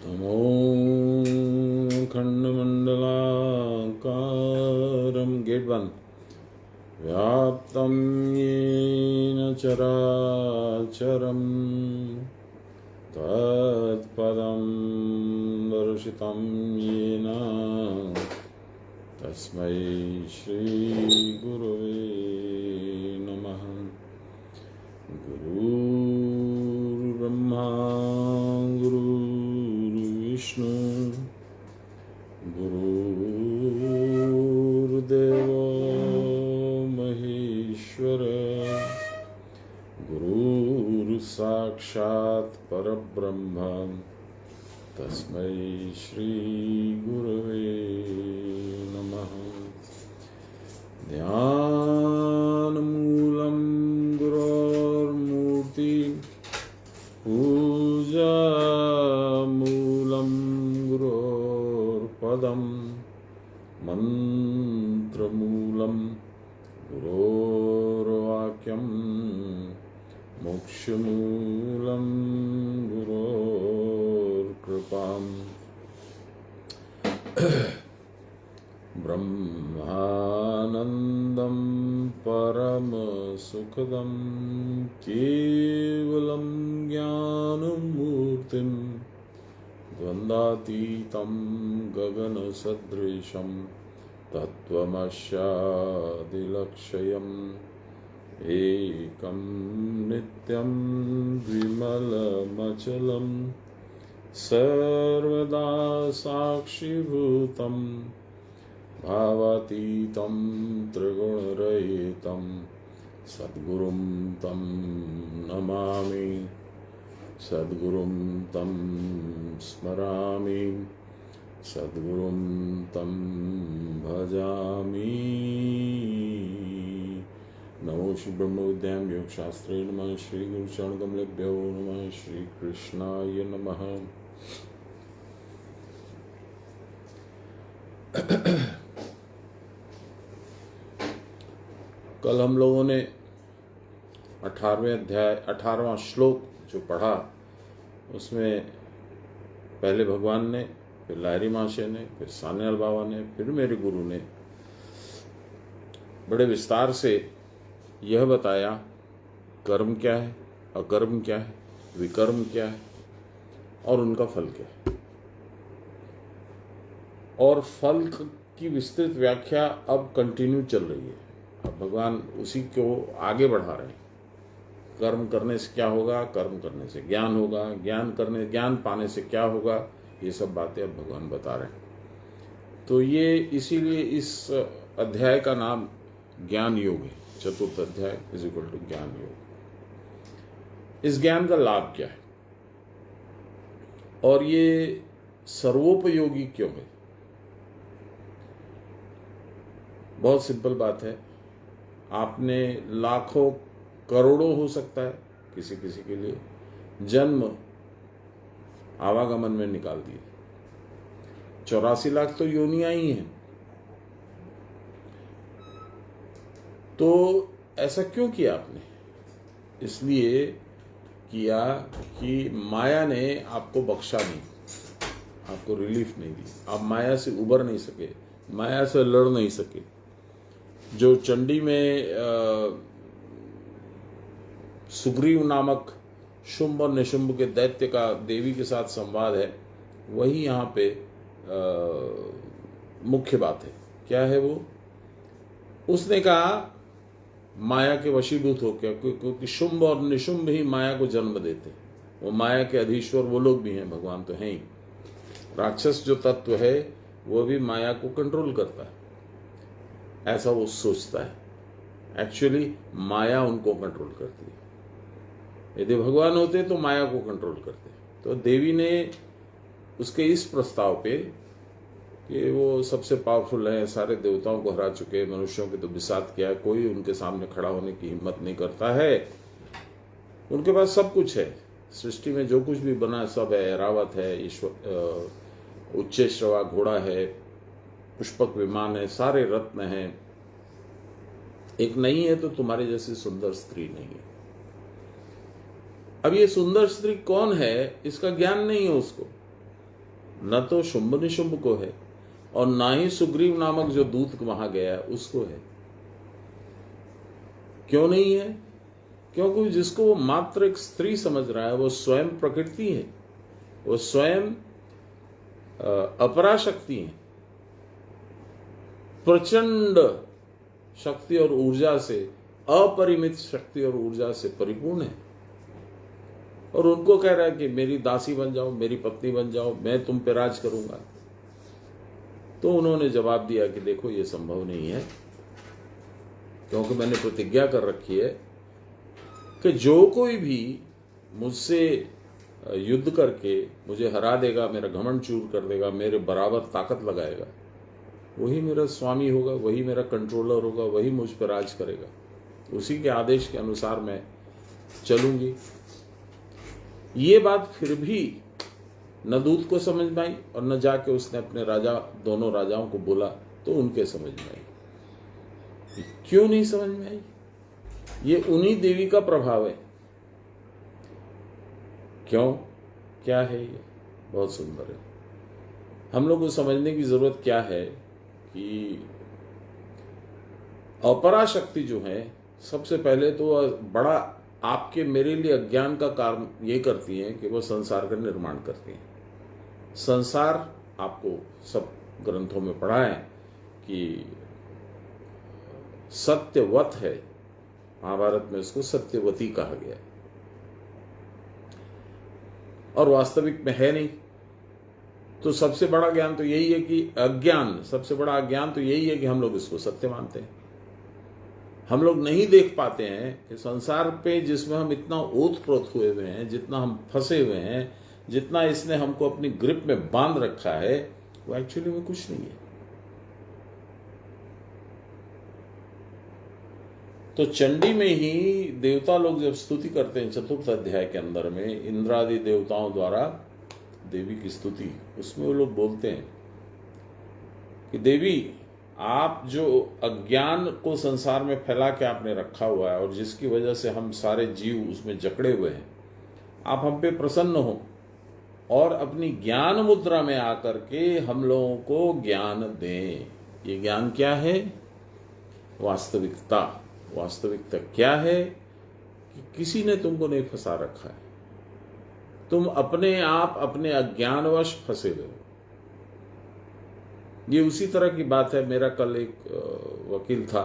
तमो खण्डमण्डलाकारं गेट 1 व्याप्तं येन चराचरं तत्पदं दर्शितं येन तस्मै श्रीगुरवे नमः। गुरुर्ब्रह्मा गुरुर्विष्णु गुरुर्देवो महेश्वर गुरुर्साक्षात् परब्रह्म तस्मै श्रीगुरवे नमः। ध्यानमूलं गुरोर्मूर्ति पूजामूलं गुरोर्पदं मन्त्रमूलं गुरोर्वाक्यं मोक्षमूलं गुरोर्कृपाम् ब्रह्मानन्दं परमसुखदं केवलं ज्ञानमूर्तिं द्वन्द्वातीतं गगनसदृशं तत्त्वमस्यादिलक्ष्यम् एकं नित्यं विमलमचलं सर्वदा साक्षिभूतं भावातीतं त्रिगुणरहितं सद्गुरुं तं नमामि सद्गुरुं तं स्मरामि सद्गुरुं तं भजामि। नमो श्री ब्रह्म विद्यां योग शास्त्रे नमः। श्री गुरु चरण कमलेभ्यो नमः। श्री कृष्णाय नमः। कल हम लोगों ने 18वें अध्याय 18वां श्लोक जो पढ़ा, उसमें पहले भगवान ने, फिर लाहिरी महाशय ने, फिर सान्याल बाबा ने, फिर मेरे गुरु ने बड़े विस्तार से यह बताया कर्म क्या है, अकर्म क्या है, विकर्म क्या है और उनका फल क्या है। और फल की विस्तृत व्याख्या अब कंटिन्यू चल रही है। अब भगवान उसी को आगे बढ़ा रहे हैं। कर्म करने से क्या होगा, कर्म करने से ज्ञान होगा, ज्ञान पाने से क्या होगा, ये सब बातें अब भगवान बता रहे हैं। तो ये इसीलिए इस अध्याय का नाम ज्ञान योग है। चतुर्थ अध्याय इज इक्वल टू ज्ञान योग। इस ज्ञान का लाभ क्या है और ये सर्वोपयोगी क्यों है? बहुत सिंपल बात है। आपने लाखों करोड़ों हो सकता है किसी किसी के लिए जन्म आवागमन में निकाल दिए। 84 लाख तो योनियां ही हैं। तो ऐसा क्यों किया आपने? इसलिए किया कि माया ने आपको बख्शा नहीं, आपको रिलीफ नहीं दी। आप माया से उबर नहीं सके, माया से लड़ नहीं सके। जो चंडी में सुग्रीव नामक शुंभ और निशुंभ के दैत्य का देवी के साथ संवाद है, वही यहाँ पे मुख्य बात है। क्या है वो? उसने कहा माया के वशीभूत हो गया, क्योंकि शुंभ और निशुंभ ही माया को जन्म देते। वो माया के अधीश्वर वो लोग भी हैं, भगवान तो हैं ही। राक्षस जो तत्व है वो भी माया को कंट्रोल करता है, ऐसा वो सोचता है। एक्चुअली माया उनको कंट्रोल करती है। यदि भगवान होते तो माया को कंट्रोल करते। तो देवी ने उसके इस प्रस्ताव पे कि वो सबसे पावरफुल है, सारे देवताओं को हरा चुके, मनुष्यों के तो बिसात किया है, कोई उनके सामने खड़ा होने की हिम्मत नहीं करता है। उनके पास सब कुछ है, सृष्टि में जो कुछ भी बना सब है। ऐरावत है, ईश्वर उच्चैश्रवा घोड़ा है, पुष्पक विमान है, सारे रत्न हैं। एक नहीं है तो तुम्हारे जैसी सुंदर स्त्री नहीं है। अब ये सुंदर स्त्री कौन है इसका ज्ञान नहीं है उसको, न तो शुंभ निशुंभ को है और ना ही सुग्रीव नामक जो दूत वहां गया उसको है। क्यों नहीं है? क्योंकि जिसको वो मात्र एक स्त्री समझ रहा है वो स्वयं प्रकृति है, वो स्वयं अपराशक्ति है, प्रचंड शक्ति और ऊर्जा से, अपरिमित शक्ति और ऊर्जा से परिपूर्ण है। और उनको कह रहा है कि मेरी दासी बन जाओ, मेरी पत्नी बन जाओ, मैं तुम पे राज करूंगा। तो उन्होंने जवाब दिया कि देखो ये संभव नहीं है, क्योंकि मैंने प्रतिज्ञा कर रखी है कि जो कोई भी मुझसे युद्ध करके मुझे हरा देगा, मेरा घमंड चूर कर देगा, मेरे बराबर ताकत लगाएगा, वही मेरा स्वामी होगा, वही मेरा कंट्रोलर होगा, वही मुझ पर राज करेगा। उसी के आदेश के अनुसार मैं चलूंगी। ये बात फिर भी न दूत को समझ में आई और न जाके उसने अपने राजा, दोनों राजाओं को बोला तो उनके समझ में आई। क्यों नहीं समझ में आई? ये उन्हीं देवी का प्रभाव है। क्यों? क्या है ये? बहुत सुंदर है। हम लोग को समझने की जरूरत क्या है कि अपराशक्ति जो है, सबसे पहले तो बड़ा आपके मेरे लिए अज्ञान का कारण ये करती है कि वो संसार का निर्माण करती है। संसार आपको सब ग्रंथों में पढ़ा है कि सत्यवत है, महाभारत में इसको सत्यवती कहा गया है, और वास्तविक में है नहीं। तो सबसे बड़ा ज्ञान तो यही है कि अज्ञान, सबसे बड़ा अज्ञान तो यही है कि हम लोग इसको सत्य मानते हैं। हम लोग नहीं देख पाते हैं कि संसार पे जिसमें हम इतना ओत-प्रोत हुए हुए हैं, जितना हम फंसे हुए हैं, जितना इसने हमको अपनी ग्रिप में बांध रखा है, वो एक्चुअली में कुछ नहीं है। तो चंडी में ही देवता लोग जब स्तुति करते हैं चतुर्थ अध्याय के अंदर में, इंद्रादि देवताओं द्वारा देवी की स्तुति, उसमें वो लोग बोलते हैं कि देवी, आप जो अज्ञान को संसार में फैला के आपने रखा हुआ है और जिसकी वजह से हम सारे जीव उसमें जकड़े हुए हैं, आप हम पे प्रसन्न हो और अपनी ज्ञान मुद्रा में आकर के हम लोगों को ज्ञान दें। ये ज्ञान क्या है? वास्तविकता। वास्तविकता क्या है कि किसी ने तुमको नहीं फंसा रखा है, तुम अपने आप अपने अज्ञानवश फंसे हुए हो। ये उसी तरह की बात है। मेरा कल एक वकील था,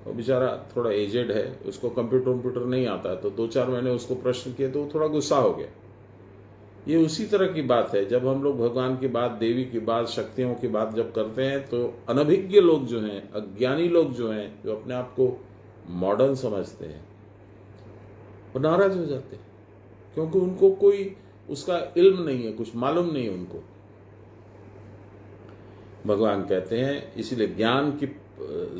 वो बेचारा थोड़ा एजेड है, उसको कंप्यूटर नहीं आता है, तो 2-4 महीने उसको प्रश्न किए तो वो थोड़ा गुस्सा हो गया। ये उसी तरह की बात है। जब हम लोग भगवान की बात, देवी की बात, शक्तियों की बात जब करते हैं तो अनभिज्ञ लोग जो हैं, अज्ञानी लोग जो हैं, जो अपने आप को मॉडर्न समझते हैं, वो नाराज हो जाते हैं, क्योंकि उनको कोई उसका इल्म नहीं है, कुछ मालूम नहीं है उनको। भगवान कहते हैं इसीलिए ज्ञान की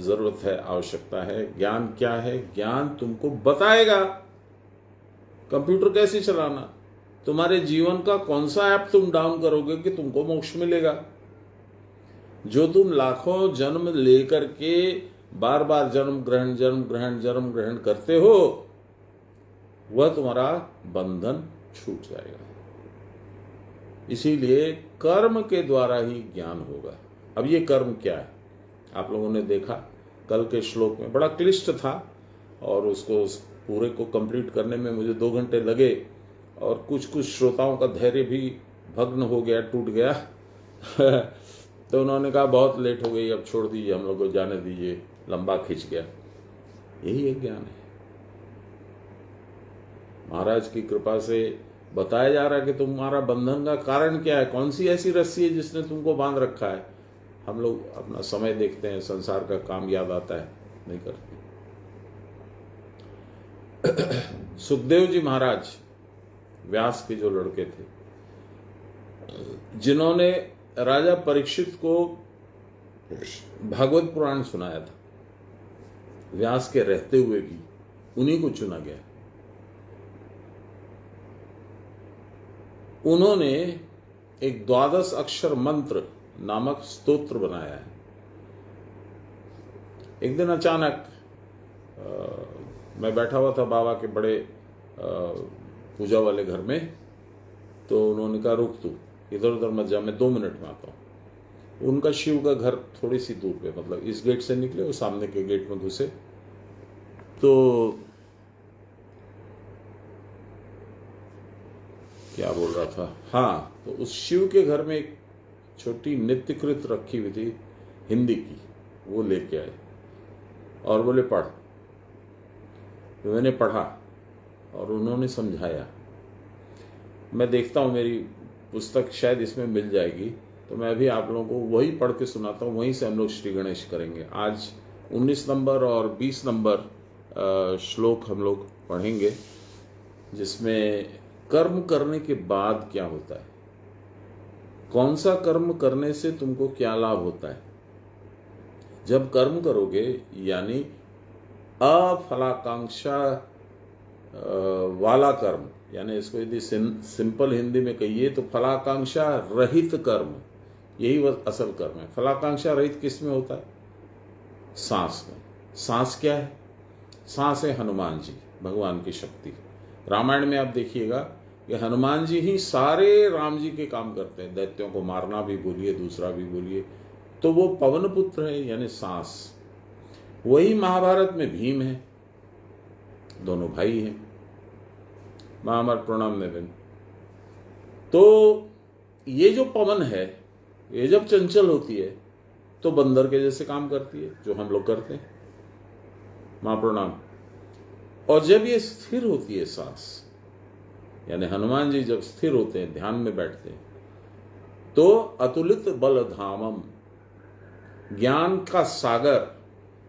जरूरत है, आवश्यकता है। ज्ञान क्या है? ज्ञान तुमको बताएगा कंप्यूटर कैसे चलाना, तुम्हारे जीवन का कौन सा ऐप तुम डाउन करोगे कि तुमको मोक्ष मिलेगा। जो तुम लाखों जन्म लेकर के बार बार जन्म ग्रहण करते हो, वह तुम्हारा बंधन छूट जाएगा। इसीलिए कर्म के द्वारा ही ज्ञान होगा। अब ये कर्म क्या है? आप लोगों ने देखा कल के श्लोक में, बड़ा क्लिष्ट था और उसको पूरे को कंप्लीट करने में मुझे 2 घंटे लगे और कुछ श्रोताओं का धैर्य भी भग्न हो गया, टूट गया। तो उन्होंने कहा बहुत लेट हो गई, अब छोड़ दीजिए, हम लोग को जाने दीजिए, लंबा खिंच गया। यही एक ज्ञान है। महाराज की कृपा से बताया जा रहा है कि तुम्हारा बंधन का कारण क्या है, कौन सी ऐसी रस्सी है जिसने तुमको बांध रखा है। हम लोग अपना समय देखते हैं, संसार का काम याद आता है, नहीं करते। सुखदेव जी महाराज व्यास के जो लड़के थे, जिन्होंने राजा परीक्षित को भागवत पुराण सुनाया था, व्यास के रहते हुए भी उन्हीं को चुना गया। उन्होंने एक 12 अक्षर मंत्र नामक स्तोत्र बनाया है। एक दिन अचानक मैं बैठा हुआ था बाबा के बड़े पूजा वाले घर में। तो उन्होंने कहा रुक तू, इधर उधर मत जा, मैं 2 मिनट में आता हूँ। उनका शिव का घर थोड़ी सी दूर पे, मतलब इस गेट से निकले और सामने के गेट में घुसे। तो क्या बोल रहा था, हाँ, तो उस शिव के घर में एक छोटी नृत्यकृत रखी हुई थी हिंदी की, वो लेके आए और बोले पढ़। तो मैंने पढ़ा और उन्होंने समझाया। मैं देखता हूँ मेरी पुस्तक शायद इसमें मिल जाएगी, तो मैं भी आप लोगों को वही पढ़ के सुनाता हूँ। वहीं से हम लोग श्री गणेश करेंगे। आज 19 नंबर और 20 नंबर श्लोक हम लोग पढ़ेंगे, जिसमें कर्म करने के बाद क्या होता है, कौन सा कर्म करने से तुमको क्या लाभ होता है। जब कर्म करोगे, यानी अफलाकांक्षा वाला कर्म, यानी इसको यदि सिंपल हिंदी में कहिए तो फलाकांक्षा रहित कर्म, यही असल कर्म है। फलाकांक्षा रहित किस में होता है? सांस में। सांस क्या है? सांस है हनुमान जी, भगवान की शक्ति। रामायण में आप देखिएगा कि हनुमान जी ही सारे राम जी के काम करते हैं, दैत्यों को मारना भी बोलिए, दूसरा भी बोलिए। तो वो पवन पुत्र है, यानी सांस। वही महाभारत में भीम है, दोनों भाई हैं। महाभारत प्रणाम निवेदन। तो ये जो पवन है, ये जब चंचल होती है तो बंदर के जैसे काम करती है, जो हम लोग करते हैं। महाप्रणाम। और जब ये स्थिर होती है सांस, यानी हनुमान जी जब स्थिर होते हैं, ध्यान में बैठते हैं, तो अतुलित बल धामम, ज्ञान का सागर,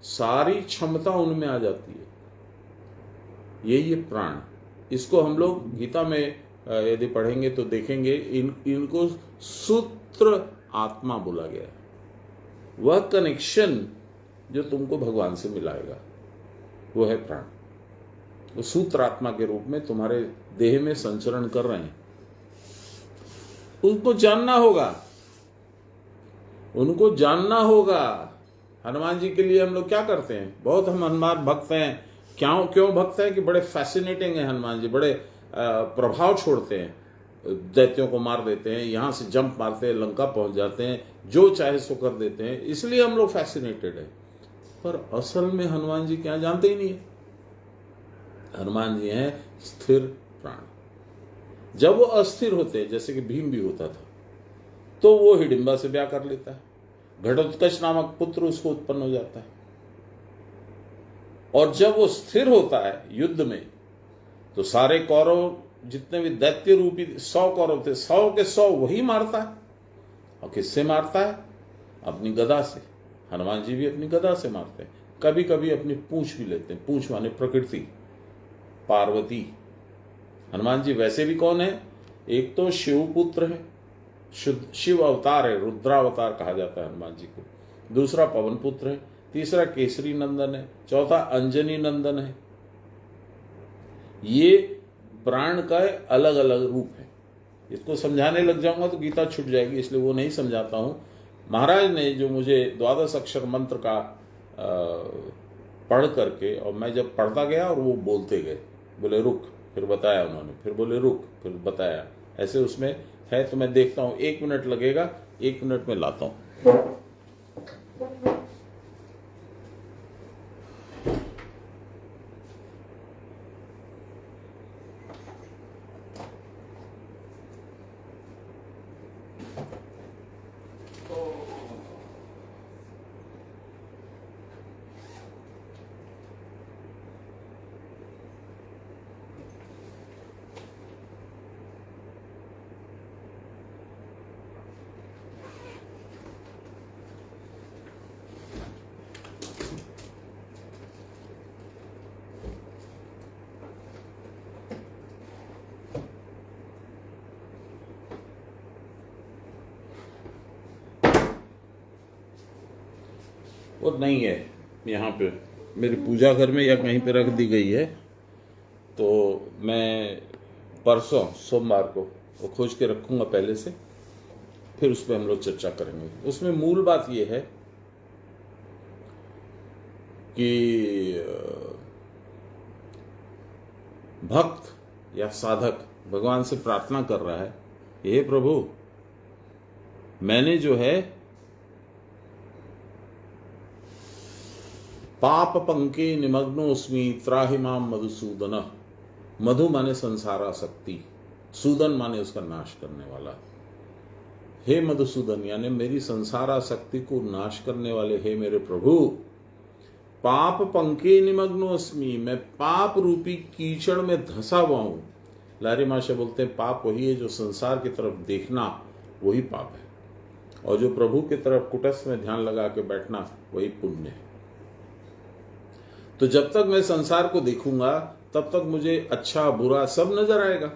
सारी क्षमता उनमें आ जाती है। ये प्राण, इसको हम लोग गीता में यदि पढ़ेंगे तो देखेंगे, इनको सूत्र आत्मा बोला गया है। वह कनेक्शन जो तुमको भगवान से मिलाएगा वो है प्राण। वो सूत्र आत्मा के रूप में तुम्हारे देह में संचरण कर रहे हैं। उनको जानना होगा, उनको जानना होगा। हनुमान जी के लिए हम लोग क्या करते हैं, बहुत हम हनुमान भक्त हैं। क्यों भक्त हैं? कि बड़े फैसिनेटिंग है हनुमान जी, बड़े प्रभाव छोड़ते हैं, दैत्यों को मार देते हैं, यहां से जंप मारते हैं, लंका पहुंच जाते हैं, जो चाहे सो कर देते हैं, इसलिए हम लोग फैसिनेटेड है। पर असल में हनुमान जी क्या जानते ही नहीं है। हनुमान जी हैं स्थिर प्राण। जब वो अस्थिर होते हैं, जैसे कि भीम भी होता था, तो वो हिडिंबा से ब्याह कर लेता है, घटोत्कच नामक पुत्र उसको उत्पन्न हो जाता है। और जब वो स्थिर होता है युद्ध में, तो सारे कौरव जितने भी दैत्य रूपी 100 कौरव थे, 100 के 100 वही मारता है। और किससे मारता है? अपनी गदा से। हनुमान जी भी अपनी गदा से मारते हैं, कभी कभी अपनी पूंछ भी लेते हैं। पूंछ माने प्रकृति, पार्वती। हनुमान जी वैसे भी कौन है? एक तो शिव पुत्र है, शिव अवतार है, रुद्रावतार कहा जाता है हनुमान जी को। दूसरा पवन पुत्र है, तीसरा केसरी नंदन है, चौथा अंजनी नंदन है। ये प्राण का अलग अलग रूप है। इसको समझाने लग जाऊंगा तो गीता छूट जाएगी, इसलिए वो नहीं समझाता हूं। महाराज ने जो मुझे 12 अक्षर मंत्र का पढ़ करके, और मैं जब पढ़ता गया और वो बोलते गए, बोले रुक, फिर बताया उन्होंने, फिर बोले रुक, फिर बताया, ऐसे उसमें है। तो मैं देखता हूं, 1 मिनट लगेगा, 1 मिनट में लाता हूं। वो नहीं है यहाँ पे, मेरे पूजा घर में या कहीं पे रख दी गई है। तो मैं परसों सोमवार को वो खोज के रखूँगा पहले से, फिर उस पर हम लोग चर्चा करेंगे। उसमें मूल बात ये है कि भक्त या साधक भगवान से प्रार्थना कर रहा है, हे प्रभु, मैंने जो है पाप पंके निमग्नोस्मि त्राहि माम मधुसूदन। मधु माने संसारासक्ति, सूदन माने उसका नाश करने वाला। हे मधुसूदन यानी मेरी संसारासक्ति को नाश करने वाले हे मेरे प्रभु, पाप पंके निमग्नोस्मि, मैं पाप रूपी कीचड़ में धंसा हुआ हूं। लारी माशा बोलते हैं पाप वही है जो संसार की तरफ देखना, वही पाप है, और जो प्रभु की तरफ कुटस्थ में ध्यान लगा के बैठना वही पुण्य है। तो जब तक मैं संसार को देखूंगा तब तक मुझे अच्छा बुरा सब नजर आएगा।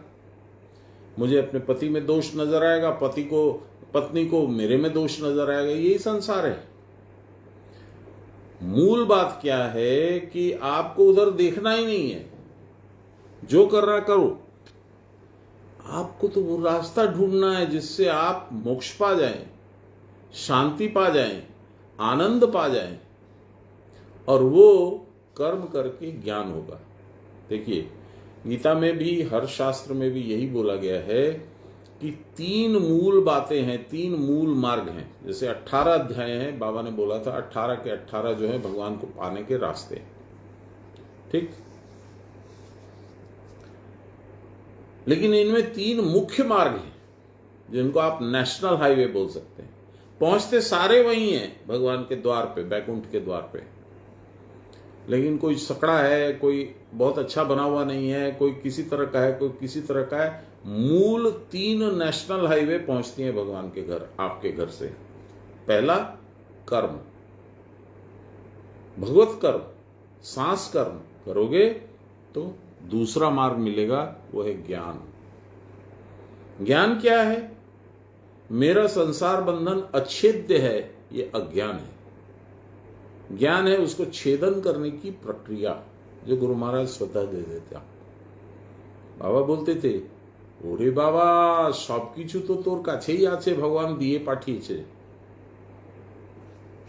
मुझे अपने पति में दोष नजर आएगा, पत्नी को मेरे में दोष नजर आएगा। यही संसार है। मूल बात क्या है कि आपको उधर देखना ही नहीं है, जो कर रहा करो। आपको तो वो रास्ता ढूंढना है जिससे आप मोक्ष पा जाएं, शांति पा जाएं, आनंद पा जाएं, और वो कर्म करके ज्ञान होगा। देखिए गीता में भी, हर शास्त्र में भी यही बोला गया है कि 3 मूल बातें हैं, 3 मूल मार्ग हैं। जैसे 18 अध्याय हैं, बाबा ने बोला था 18 के 18 जो है भगवान को पाने के रास्ते। ठीक, लेकिन इनमें 3 मुख्य मार्ग हैं जिनको आप नेशनल हाईवे बोल सकते हैं। पहुंचते सारे वही हैं, भगवान के द्वार पे, बैकुंठ के द्वार पे। लेकिन कोई सकड़ा है, कोई बहुत अच्छा बना हुआ नहीं है, कोई किसी तरह का है, कोई किसी तरह का है। मूल 3 नेशनल हाईवे पहुंचती हैं भगवान के घर, आपके घर से। पहला कर्म, भगवत कर्म, सांस कर्म करोगे तो दूसरा मार्ग मिलेगा, वो है ज्ञान। ज्ञान क्या है? मेरा संसार बंधन अच्छेद्य है, ये अज्ञान है। ज्ञान है उसको छेदन करने की प्रक्रिया, जो गुरु महाराज स्वतः दे देते। बाबा बोलते थे, ओरे बाबा सबकिছু तो तोर काছেই আছে, भगवान दिए पाठिয়েছে।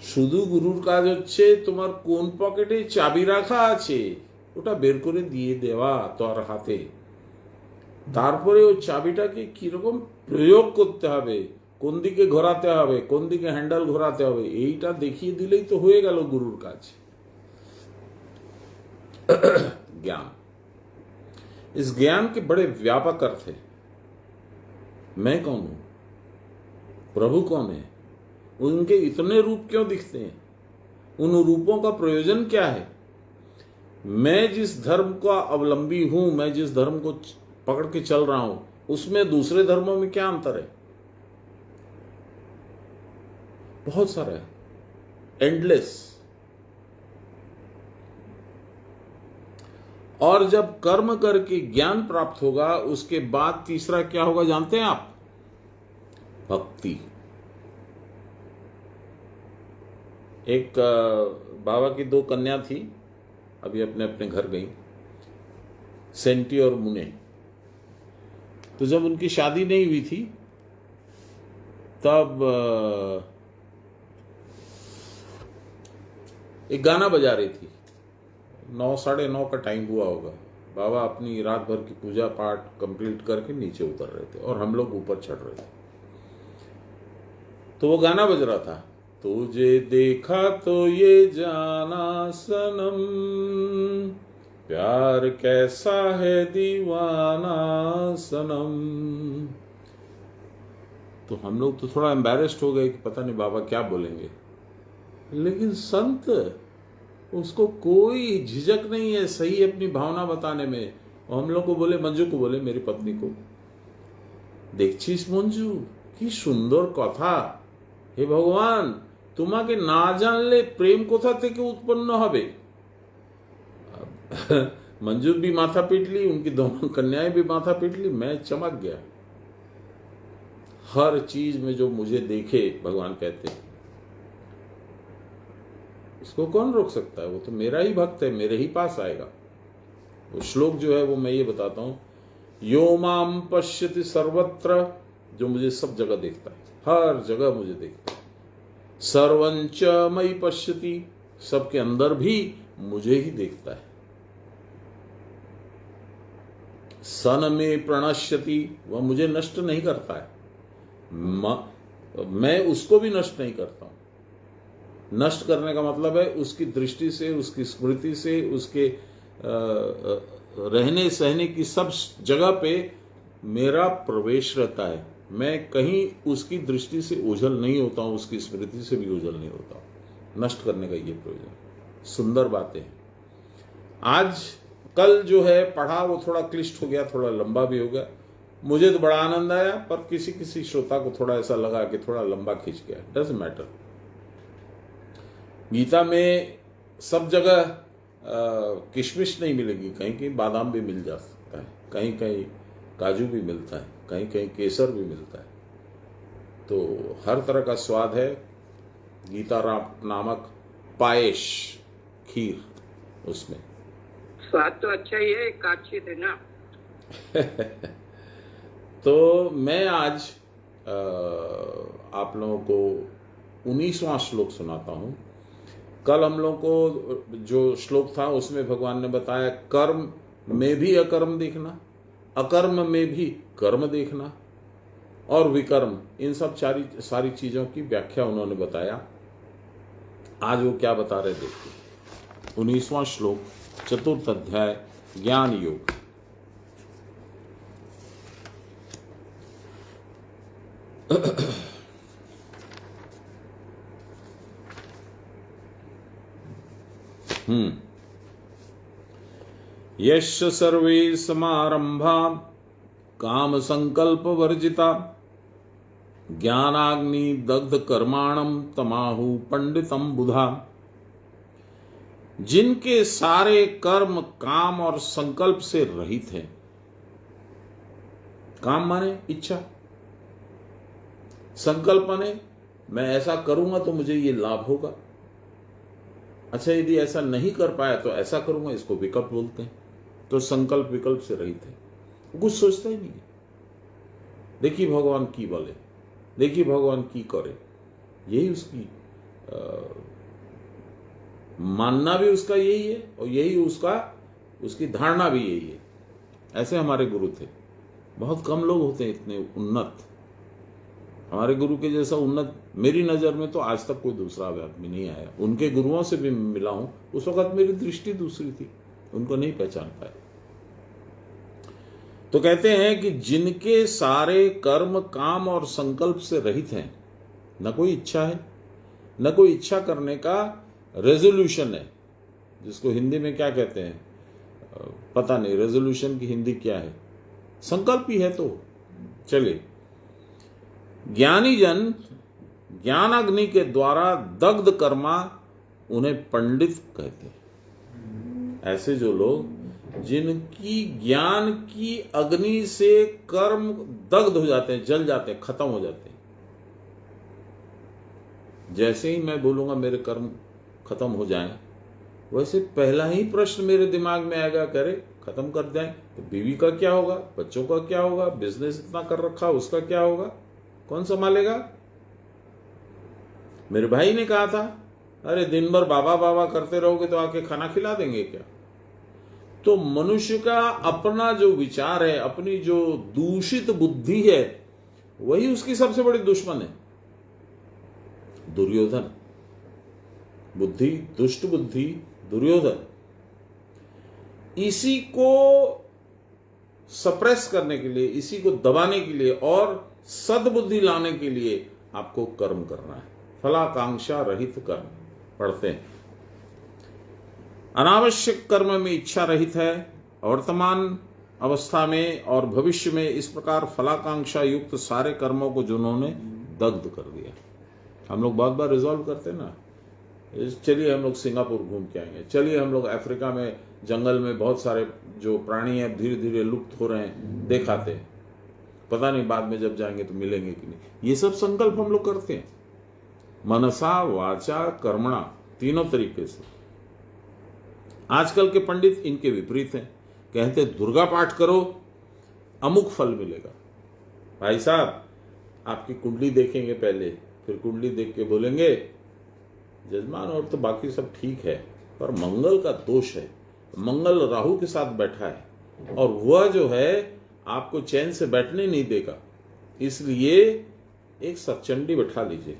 শুধু গুরুর কাজ হচ্ছে তোমার কোন পকেটে চাবি রাখা আছে ওটা বের করে দিয়ে দেওয়া তোর হাতে, তারপরে ওই চাবিটাকে কিরকম প্রয়োগ করতে হবে, কোন দিকে ঘোরাতে হবে, কোন দিকে হ্যান্ডেল ঘোরাতে হবে, এইটা দেখিয়ে দিলেই তো হয়ে গেল গুরুর কাজ। ज्ञान, इस ज्ञान के बड़े व्यापक अर्थ है। मैं कौन हूं, प्रभु कौन है, उनके इतने रूप क्यों दिखते हैं, उन रूपों का प्रयोजन क्या है, मैं जिस धर्म का अवलंबी हूं, मैं जिस धर्म को पकड़ के चल रहा हूं, उसमें दूसरे धर्मों में क्या अंतर है? बहुत सारा है, एंडलेस। और जब कर्म करके ज्ञान प्राप्त होगा, उसके बाद तीसरा क्या होगा जानते हैं आप? भक्ति। एक बाबा की 2 कन्या थी, अभी अपने अपने घर गई, सेंटी और मुने। तो जब उनकी शादी नहीं हुई थी तब एक गाना बजा रही थी। 9, 9:30 का टाइम हुआ होगा। बाबा अपनी रात भर की पूजा पाठ कंप्लीट करके नीचे उतर रहे थे और हम लोग ऊपर चढ़ रहे थे। तो वो गाना बज रहा था, तुझे देखा तो ये जाना सनम, प्यार कैसा है दीवाना सनम। तो हम लोग तो थोड़ा एम्बैरेस्ड हो गए कि पता नहीं बाबा क्या बोलेंगे, लेकिन संत, उसको कोई झिझक नहीं है सही अपनी भावना बताने में। और हम लोग को बोले, मंजू को बोले, मेरी पत्नी को, देखछिस मंजू কি সুন্দর কথা, হে ভগবান তোমাকে না জানলে প্রেম কোথা থেকে उत्पन्न হবে। मंजू भी माथा पीट ली, उनकी दोनों कन्याएं भी माथा पीट ली, मैं चमक गया। हर चीज में जो मुझे देखे, भगवान कहते हैं, उसको कौन रोक सकता है? वो तो मेरा ही भक्त है, मेरे ही पास आएगा। वो श्लोक जो है वो मैं ये बताता हूं, यो माम पश्यति सर्वत्र, जो मुझे सब जगह देखता है, हर जगह मुझे देखता है। सर्वंच मयि पश्यति, सबके अंदर भी मुझे ही देखता है। सन में प्रणश्यति, वह मुझे नष्ट नहीं करता है, मैं उसको भी नष्ट नहीं करता हूं। नष्ट करने का मतलब है उसकी दृष्टि से, उसकी स्मृति से, उसके रहने सहने की सब जगह पे मेरा प्रवेश रहता है। मैं कहीं उसकी दृष्टि से ओझल नहीं होता हूं, उसकी स्मृति से भी ओझल नहीं होता हूं। नष्ट करने का ये प्रयोजन। सुंदर बातें हैं। आज कल जो है पढ़ा वो थोड़ा क्लिष्ट हो गया, थोड़ा लंबा भी हो गया। मुझे तो बड़ा आनंद आया, पर किसी किसी श्रोता को थोड़ा ऐसा लगा कि थोड़ा लंबा खींच गया। Doesn't matter. गीता में सब जगह किशमिश नहीं मिलेगी, कहीं कहीं बादाम भी मिल जा सकता है, कहीं कहीं काजू भी मिलता है, कहीं कहीं केसर भी मिलता है। तो हर तरह का स्वाद है। गीता नामक पायस, खीर, उसमें स्वाद तो अच्छा ही है, काचित है ना। तो मैं आज आप लोगों को 19वां श्लोक सुनाता हूं। कल हम लोगों को जो श्लोक था उसमें भगवान ने बताया कर्म में भी अकर्म देखना, अकर्म में भी कर्म देखना, और विकर्म, इन सब सारी चीजों की व्याख्या उन्होंने बताया। आज वो क्या बता रहे देखिए। 19वां श्लोक, चतुर्थ अध्याय, ज्ञान योग। यश सर्वे समारंभा काम संकल्प वर्जिता ज्ञानाग्नि दग्ध कर्माणम तमाहु पंडितम बुधा। जिनके सारे कर्म काम और संकल्प से रहित हैं। काम माने इच्छा, संकल्प माने मैं ऐसा करूंगा तो मुझे ये लाभ होगा, अच्छा यदि ऐसा नहीं कर पाया तो ऐसा करूंगा, इसको विकल्प बोलते हैं। तो संकल्प विकल्प से रहित है, कुछ सोचता ही नहीं है। देखिए भगवान की बोले, देखिए भगवान की करे, यही उसकी मानना भी उसका यही है, और यही उसकी धारणा भी यही है। ऐसे हमारे गुरु थे। बहुत कम लोग होते हैं इतने उन्नत। हमारे गुरु के जैसा उन्नत मेरी नजर में तो आज तक कोई दूसरा आदमी नहीं आया। उनके गुरुओं से भी मिला हूं, उस वक्त मेरी दृष्टि दूसरी थी, उनको नहीं पहचान पाए। तो कहते हैं कि जिनके सारे कर्म काम और संकल्प से रहित हैं, न कोई इच्छा है, न कोई इच्छा करने का रेजोल्यूशन है, जिसको हिंदी में क्या कहते हैं पता नहीं, रेजोल्यूशन की हिंदी क्या है, संकल्प ही है। तो चलिए, ज्ञानी जन ज्ञान अग्नि के द्वारा दग्ध कर्मा उन्हें पंडित कहते हैं। ऐसे जो लोग जिनकी ज्ञान की अग्नि से कर्म दग्ध हो जाते हैं, जल जाते हैं, खत्म हो जाते हैं। जैसे ही मैं बोलूंगा मेरे कर्म खत्म हो जाएं, वैसे पहला ही प्रश्न मेरे दिमाग में आएगा, करे खत्म कर जाएं तो बीवी का क्या होगा, बच्चों का क्या होगा, बिजनेस इतना कर रखा उसका क्या होगा, कौन संभालेगा। मेरे भाई ने कहा था, अरे दिन भर बाबा बाबा करते रहोगे तो आके खाना खिला देंगे क्या। तो मनुष्य का अपना जो विचार है, अपनी जो दूषित बुद्धि है, वही उसकी सबसे बड़ी दुश्मन है। दुर्योधन बुद्धि, दुष्ट बुद्धि दुर्योधन, इसी को सप्रेस करने के लिए, इसी को दबाने के लिए और सद्बुद्धि लाने के लिए आपको कर्म करना है। फलाकांक्षा रहित कर्म पढ़ते हैं। अनावश्यक कर्म में इच्छा रहित है। वर्तमान अवस्था में और भविष्य में इस प्रकार फलाकांक्षा युक्त सारे कर्मों को जिन्होंने दग्ध कर दिया। हम लोग बहुत बार रिजॉल्व करते हैं ना, चलिए हम लोग सिंगापुर घूम के आएंगे, चलिए हम लोग अफ्रीका में जंगल में बहुत सारे जो प्राणी हैं धीरे धीरे लुप्त हो रहे हैं देखाते हैं, पता नहीं बाद में जब जाएंगे तो मिलेंगे कि नहीं। ये सब संकल्प हम लोग करते हैं, मनसा वाचा कर्मणा, तीनों तरीके से। आजकल के पंडित इनके विपरीत हैं, कहते दुर्गा पाठ करो अमुक फल मिलेगा। भाई साहब, आपकी कुंडली देखेंगे पहले, फिर कुंडली देख के बोलेंगे जजमान और तो बाकी सब ठीक है, पर मंगल का दोष है, मंगल राहु के साथ बैठा है, और वह जो है आपको चैन से बैठने नहीं देगा। इसलिए एक सत्चंडी बैठा लीजिए।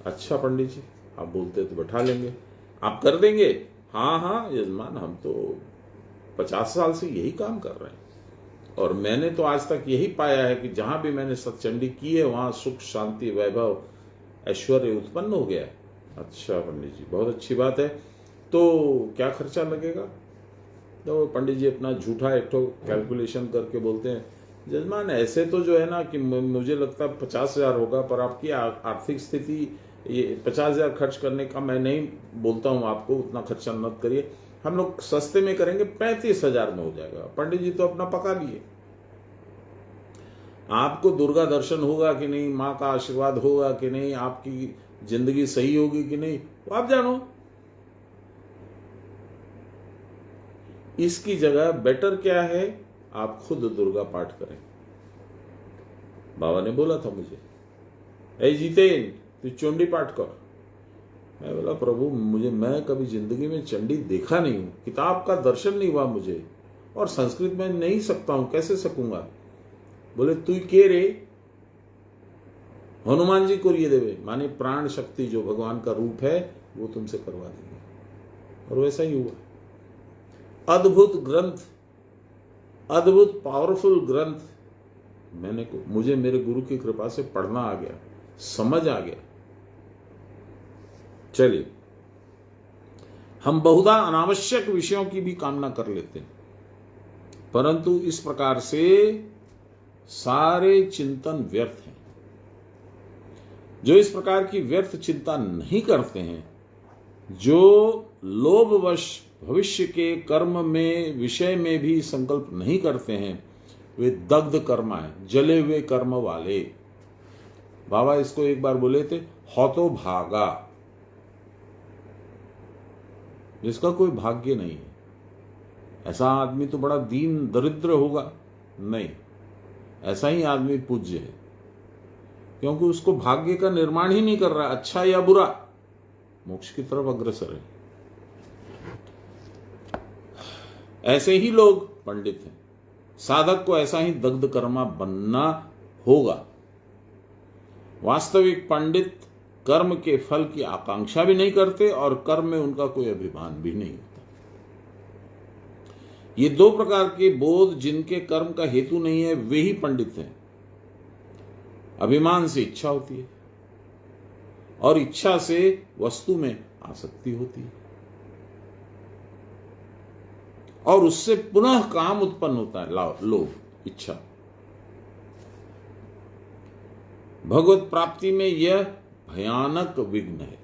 अच्छा पंडित जी, आप बोलते तो बैठा लेंगे, आप कर देंगे? हाँ हाँ यजमान, हम तो 50 साल से यही काम कर रहे हैं और मैंने तो आज तक यही पाया है कि जहां भी मैंने सत्चंडी की है वहां सुख, शांति, वैभव, ऐश्वर्य उत्पन्न हो गया है। अच्छा पंडित जी, बहुत अच्छी बात है। तो क्या खर्चा लगेगा? तो पंडित जी अपना झूठा एक ठो कैलकुलेशन करके बोलते हैं, जजमान ऐसे तो जो है ना कि मुझे लगता है 50,000 होगा, पर आपकी आर्थिक स्थिति ये 50,000 खर्च करने का मैं नहीं बोलता हूं आपको, उतना खर्चा मत करिए, हम लोग सस्ते में करेंगे, 35,000 में हो जाएगा। पंडित जी तो अपना पका लिए। आपको दुर्गा दर्शन होगा कि नहीं, माँ का आशीर्वाद होगा कि नहीं, आपकी जिंदगी सही होगी कि नहीं, वो आप जानो। इसकी जगह बेटर क्या है, आप खुद दुर्गा पाठ करें। बाबा ने बोला था मुझे, ए जितेन तू चंडी पाठ कर। मैं बोला प्रभु मैं कभी जिंदगी में चंडी देखा नहीं हूं, किताब का दर्शन नहीं हुआ मुझे, और संस्कृत में नहीं सकता हूं, कैसे सकूंगा? बोले तू के रे? हनुमान जी को ये देवे, माने प्राण शक्ति जो भगवान का रूप है वो तुमसे करवा देंगे। और वैसा ही हुआ। अद्भुत ग्रंथ, अद्भुत पावरफुल ग्रंथ मुझे मेरे गुरु की कृपा से पढ़ना आ गया, समझ आ गया। चलिए, हम बहुधा अनावश्यक विषयों की भी कामना कर लेते हैं, परंतु इस प्रकार से सारे चिंतन व्यर्थ हैं। जो इस प्रकार की व्यर्थ चिंता नहीं करते हैं, जो लोभवश भविष्य के कर्म में विषय में भी संकल्प नहीं करते हैं, वे दग्ध कर्म है, जले हुए कर्म वाले। बाबा इसको एक बार बोले थे, हौतो भागा, जिसका कोई भाग्य नहीं है। ऐसा आदमी तो बड़ा दीन दरिद्र होगा, नहीं, ऐसा ही आदमी पूज्य है, क्योंकि उसको भाग्य का निर्माण ही नहीं कर रहा, अच्छा या बुरा, मोक्ष की तरफ अग्रसर है। ऐसे ही लोग पंडित हैं। साधक को ऐसा ही दग्ध कर्मा बनना होगा। वास्तविक पंडित कर्म के फल की आकांक्षा भी नहीं करते और कर्म में उनका कोई अभिमान भी नहीं होता। ये दो प्रकार के बोध जिनके कर्म का हेतु नहीं है, वे ही पंडित हैं। अभिमान से इच्छा होती है और इच्छा से वस्तु में आसक्ति होती है और उससे पुनः काम उत्पन्न होता है, लोभ, इच्छा। भगवत प्राप्ति में यह भयानक विघ्न है।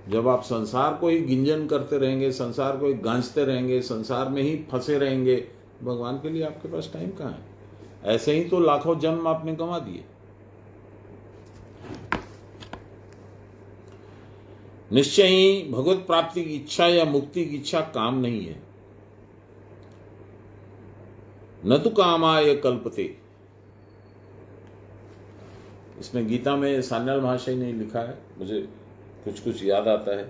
जब आप संसार को ही गिंजन करते रहेंगे, संसार को ही गांजते रहेंगे, संसार में ही फंसे रहेंगे, भगवान के लिए आपके पास टाइम कहाँ है? ऐसे ही तो लाखों जन्म आपने गंवा दिए। निश्चय ही भगवत प्राप्ति की इच्छा या मुक्ति की इच्छा काम नहीं है। न तो कामाय कल्पते। इसमें गीता में सान्याल महाशय ने लिखा है, मुझे कुछ कुछ याद आता है।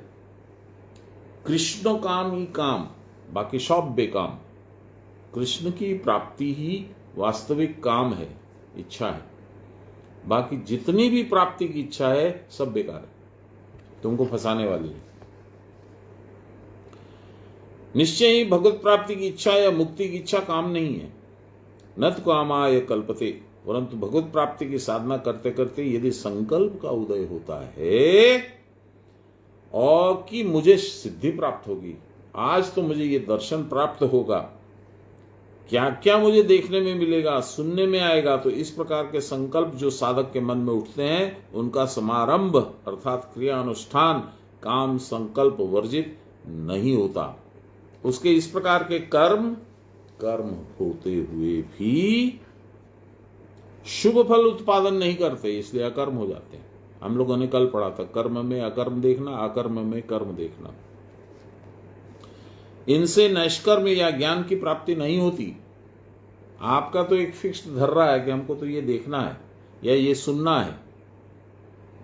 कृष्ण काम ही काम, बाकी सब बेकाम। कृष्ण की प्राप्ति ही वास्तविक काम है, इच्छा है। बाकी जितनी भी प्राप्ति की इच्छा है सब बेकार है, तुमको फंसाने वाली है। निश्चय ही भगवत प्राप्ति की इच्छा या मुक्ति की इच्छा काम नहीं है। न तो कामाय कल्पते, परंतु भगवत प्राप्ति की साधना करते करते यदि संकल्प का उदय होता है और कि मुझे सिद्धि प्राप्त होगी, आज तो मुझे ये दर्शन प्राप्त होगा, क्या क्या मुझे देखने में मिलेगा, सुनने में आएगा, तो इस प्रकार के संकल्प जो साधक के मन में उठते हैं, उनका समारंभ अर्थात क्रिया अनुष्ठान काम संकल्प वर्जित नहीं होता। उसके इस प्रकार के कर्म होते हुए भी शुभ फल उत्पादन नहीं करते, इसलिए अकर्म हो जाते हैं। हम लोगों ने कल पढ़ा था, कर्म में अकर्म देखना, अकर्म में कर्म देखना। इनसे नैष्कर्म या ज्ञान की प्राप्ति नहीं होती। आपका तो एक फिक्स्ड धर रहा है कि हमको तो ये देखना है या ये सुनना है,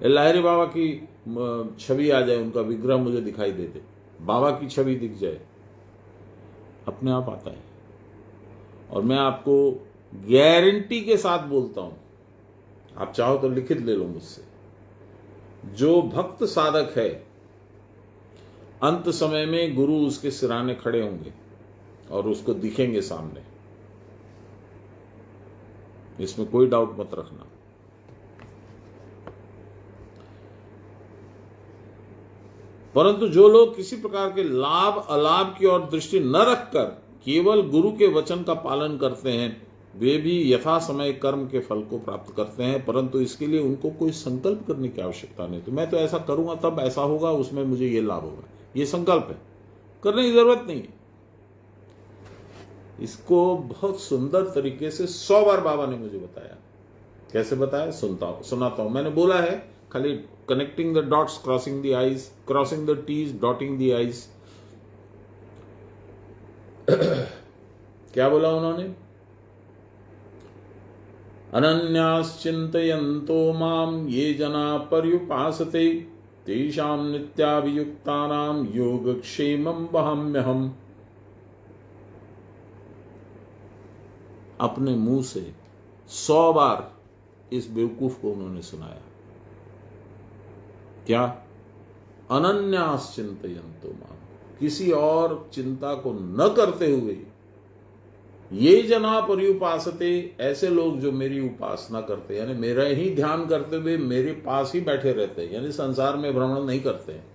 लाहिरी बाबा की छवि आ जाए, उनका विग्रह मुझे दिखाई दे दे, बाबा की छवि दिख जाए, अपने आप आता है। और मैं आपको गारंटी के साथ बोलता हूं, आप चाहो तो लिखित ले लो मुझसे, जो भक्त साधक है अंत समय में गुरु उसके सिराने खड़े होंगे और उसको दिखेंगे सामने, इसमें कोई डाउट मत रखना। परंतु जो लोग किसी प्रकार के लाभ अलाभ की ओर दृष्टि न रखकर केवल गुरु के वचन का पालन करते हैं, वे भी यथा समय कर्म के फल को प्राप्त करते हैं, परंतु इसके लिए उनको कोई संकल्प करने की आवश्यकता नहीं। तो मैं तो ऐसा करूंगा तब ऐसा होगा, उसमें मुझे ये लाभ होगा, ये संकल्प है, करने की जरूरत नहीं है। इसको बहुत सुंदर तरीके से 100 बार बाबा ने मुझे बताया। कैसे बताया सुनाता हूं। मैंने बोला है खाली connecting the dots, crossing the I's, crossing the T's, dotting the I's. क्या बोला उन्होंने? अनन्याश्चिन्तयन्तो माम ये जना पर्युपासते तेषां नित्याभियुक्तानां योगक्षेमं वहाम्यहम्। अपने मुंह से 100 बार इस बेवकूफ को उन्होंने सुनाया। क्या? अनन्याश्चिन्तयन्तो माम, किसी और चिंता को न करते हुए, ये जना पर्युपासते, ऐसे लोग जो मेरी उपासना करते, यानी मेरा ही ध्यान करते हुए मेरे पास ही बैठे रहते हैं, यानी संसार में भ्रमण नहीं करते हैं।